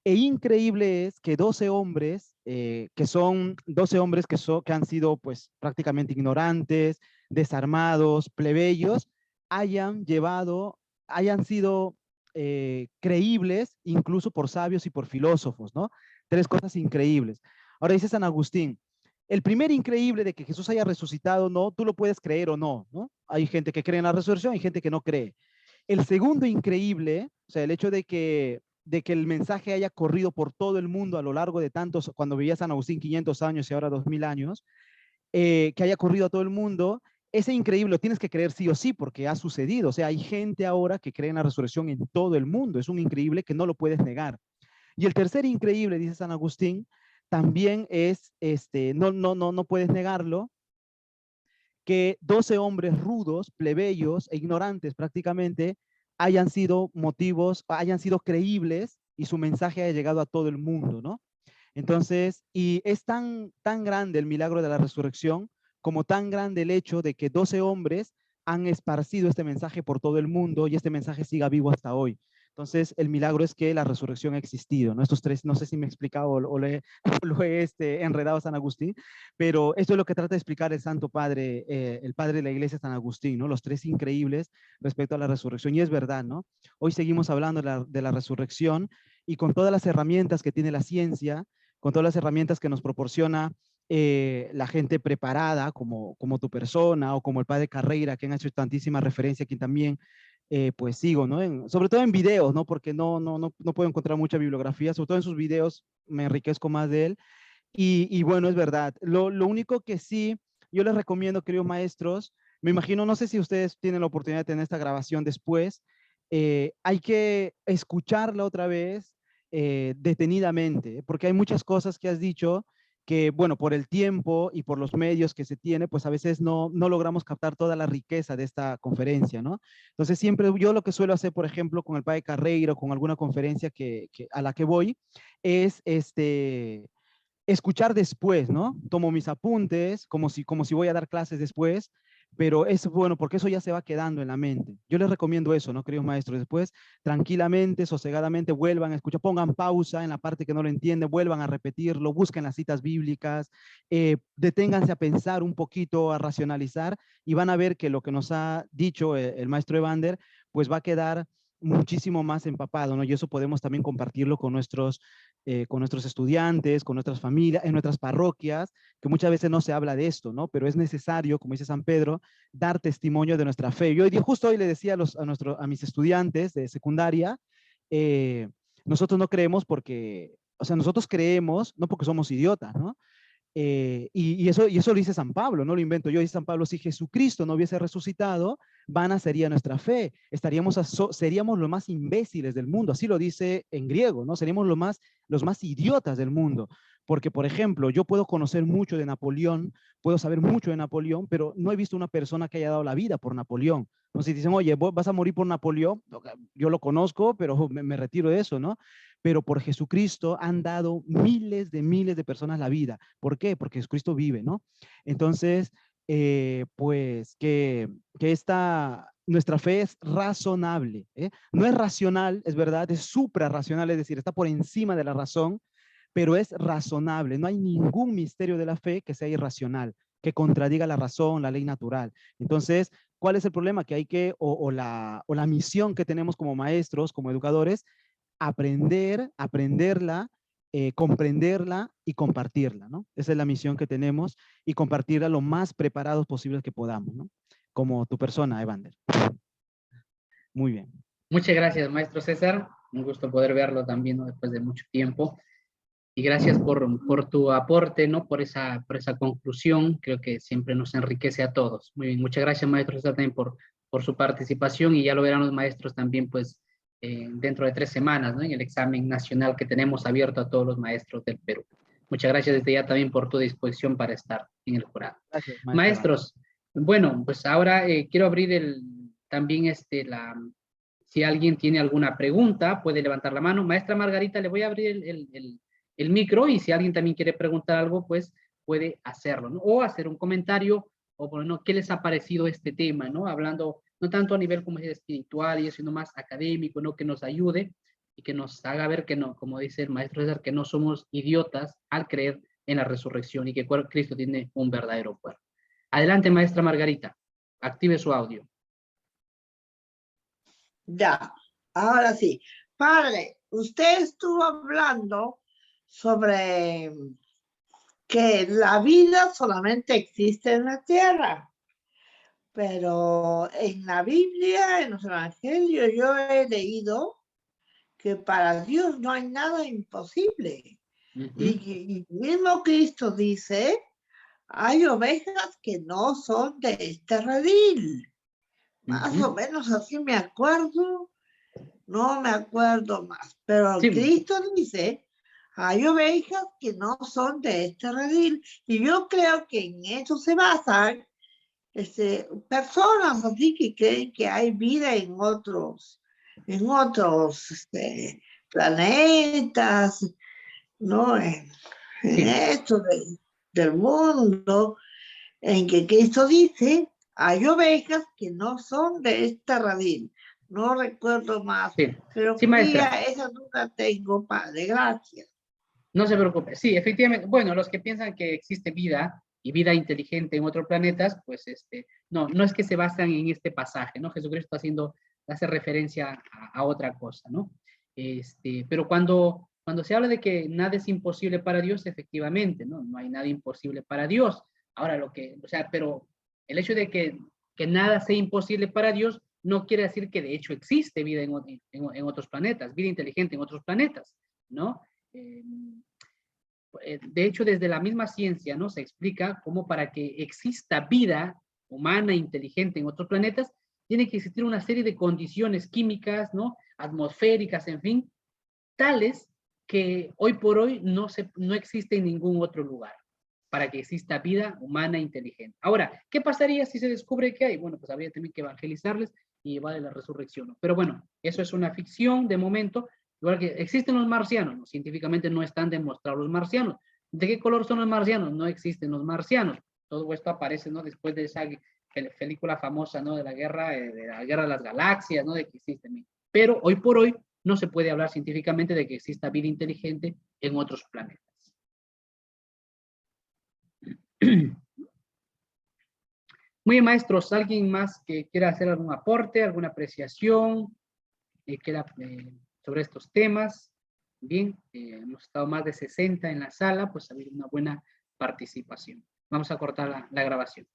S3: E increíble es que 12 hombres, que son 12 hombres que han sido pues prácticamente ignorantes, desarmados, plebeyos, hayan sido creíbles incluso por sabios y por filósofos, ¿no? Tres cosas increíbles. Ahora dice San Agustín, el primer increíble de que Jesús haya resucitado, no, tú lo puedes creer o no, ¿no? Hay gente que cree en la resurrección, hay gente que no cree. El segundo increíble, o sea, el hecho de que el mensaje haya corrido por todo el mundo a lo largo de tantos, cuando vivía San Agustín 500 años y ahora 2000 años, que haya corrido a todo el mundo, ese increíble lo tienes que creer sí o sí porque ha sucedido. O sea, hay gente ahora que cree en la resurrección en todo el mundo. Es un increíble que no lo puedes negar. Y el tercer increíble, dice San Agustín, también es, no puedes negarlo, que 12 hombres rudos, plebeyos e ignorantes prácticamente hayan sido hayan sido creíbles y su mensaje haya llegado a todo el mundo, ¿no? Entonces, y es tan grande el milagro de la resurrección como tan grande el hecho de que 12 hombres han esparcido este mensaje por todo el mundo y este mensaje siga vivo hasta hoy. Entonces, el milagro es que la resurrección ha existido, ¿no? Estos tres, no sé si me he explicado o lo he enredado a San Agustín, pero esto es lo que trata de explicar el Santo Padre, el Padre de la Iglesia San Agustín, ¿no? Los tres increíbles respecto a la resurrección. Y es verdad, ¿no? Hoy seguimos hablando de la resurrección y con todas las herramientas que tiene la ciencia, con todas las herramientas que nos proporciona la gente preparada, como tu persona o como el padre Carreira, que han hecho tantísima referencia, quien también pues sigo, ¿no? Sobre todo en videos, ¿no? Porque no puedo encontrar mucha bibliografía, sobre todo en sus videos me enriquezco más de él. Y bueno, es verdad. Lo único que sí, yo les recomiendo, queridos maestros, me imagino, no sé si ustedes tienen la oportunidad de tener esta grabación después, hay que escucharla otra vez detenidamente, porque hay muchas cosas que has dicho que, bueno, por el tiempo y por los medios que se tiene, pues a veces no logramos captar toda la riqueza de esta conferencia, ¿no? Entonces, siempre yo lo que suelo hacer, por ejemplo, con el padre Carreiro, con alguna conferencia a la que voy, es escuchar después, ¿no? Tomo mis apuntes, como si voy a dar clases después, pero es bueno porque eso ya se va quedando en la mente. Yo les recomiendo eso, ¿no, queridos maestros? Después, tranquilamente, sosegadamente, vuelvan a escuchar, pongan pausa en la parte que no lo entienden, vuelvan a repetirlo, busquen las citas bíblicas, deténganse a pensar un poquito, a racionalizar, y van a ver que lo que nos ha dicho el maestro Evander, pues va a quedar muchísimo más empapado, ¿no? Y eso podemos también compartirlo con nuestros estudiantes, con nuestras familias, en nuestras parroquias, que muchas veces no se habla de esto, ¿no? Pero es necesario, como dice San Pedro, dar testimonio de nuestra fe. Yo justo hoy le decía a mis estudiantes de secundaria, nosotros no creemos porque, o sea, nosotros creemos no porque somos idiotas, ¿no? Y eso lo dice San Pablo, no lo invento yo. Dice San Pablo, si Jesucristo no hubiese resucitado, vana sería nuestra fe. Seríamos los más imbéciles del mundo. Así lo dice en griego, ¿no? Seríamos los más idiotas del mundo. Porque, por ejemplo, yo puedo conocer mucho de Napoleón, puedo saber mucho de Napoleón, pero no he visto una persona que haya dado la vida por Napoleón. No sé si dicen, oye, vas a morir por Napoleón, yo lo conozco, pero me retiro de eso, ¿no? Pero por Jesucristo han dado miles de personas la vida. ¿Por qué? Porque Jesucristo vive, ¿no? Entonces, pues nuestra fe es razonable, ¿eh? No es racional, es verdad, es suprarracional, es decir, está por encima de la razón, pero es razonable. No hay ningún misterio de la fe que sea irracional, que contradiga la razón, la ley natural. Entonces, ¿cuál es el problema? Que hay que, o la misión que tenemos como maestros, como educadores, aprenderla comprenderla y compartirla, ¿no? Esa es la misión que tenemos y compartirla lo más preparados posible que podamos, ¿no? Como tu persona, Evander. Muy bien.
S1: Muchas gracias, maestro César. Un gusto poder verlo también, ¿no? Después de mucho tiempo. Y gracias por tu aporte, ¿no? Por esa conclusión. Creo que siempre nos enriquece a todos. Muy bien, muchas gracias, maestro César, también por su participación. Y ya lo verán los maestros también, pues, dentro de 3 semanas, ¿no? En el examen nacional que tenemos abierto a todos los maestros del Perú. Muchas gracias desde ya también por tu disposición para estar en el jurado.
S3: Gracias, maestro.
S1: Maestros, bueno, pues ahora quiero abrir también si alguien tiene alguna pregunta, puede levantar la mano. Maestra Margarita, le voy a abrir el micro y si alguien también quiere preguntar algo, pues puede hacerlo, ¿no? O hacer un comentario, o bueno, ¿qué les ha parecido este tema, ¿no? Hablando no tanto a nivel como es espiritual y eso, sino más académico, ¿no? Que nos ayude y que nos haga ver que no, como dice el maestro César, que no somos idiotas al creer en la resurrección y que Cristo tiene un verdadero cuerpo. Adelante, maestra Margarita, active su audio.
S4: Ya, ahora sí. Padre, usted estuvo hablando sobre que la vida solamente existe en la tierra, pero en la Biblia, en los evangelios, yo he leído que para Dios no hay nada imposible. Y mismo Cristo dice, hay ovejas que no son de este redil. Más o menos así me acuerdo, no me acuerdo más, pero
S1: Sí.
S4: Cristo dice, hay ovejas que no son de este redil, y yo creo que en eso se basan personas así que creen que hay vida en otros planetas, ¿no? En esto del mundo, en que Cristo dice, hay ovejas que no son de este redil. No recuerdo más,
S1: Sí.
S4: pero
S1: Sí, maestra.
S4: esa duda tengo, padre, gracias.
S1: No se preocupe, sí, efectivamente, bueno, los que piensan que existe vida y vida inteligente en otros planetas, pues no es que se basan en este pasaje, ¿no? Jesucristo hace referencia a otra cosa, ¿no? Pero cuando se habla de que nada es imposible para Dios, efectivamente, ¿no? No hay nada imposible para Dios. Ahora pero el hecho de que nada sea imposible para Dios no quiere decir que de hecho existe vida en otros planetas, vida inteligente en otros planetas, ¿no? De hecho, desde la misma ciencia, ¿no? Se explica cómo para que exista vida humana inteligente en otros planetas, tiene que existir una serie de condiciones químicas, ¿no? Atmosféricas, en fin, tales que hoy por hoy no existe en ningún otro lugar para que exista vida humana inteligente. Ahora, ¿qué pasaría si se descubre que hay? Bueno, pues habría también que evangelizarles y llevarles la resurrección, ¿no? Pero bueno, eso es una ficción de momento. Igual que existen los marcianos, ¿no? Científicamente no están demostrados los marcianos. ¿De qué color son los marcianos? No existen los marcianos. Todo esto aparece, ¿no? Después de esa película famosa, ¿no? De la guerra de las galaxias, ¿no? De que existen. Pero hoy por hoy no se puede hablar científicamente de que exista vida inteligente en otros planetas. Muy bien, maestros, ¿alguien más que quiera hacer algún aporte, alguna apreciación sobre estos temas? Bien, hemos estado más de 60 en la sala, pues ha habido una buena participación. Vamos a cortar la grabación.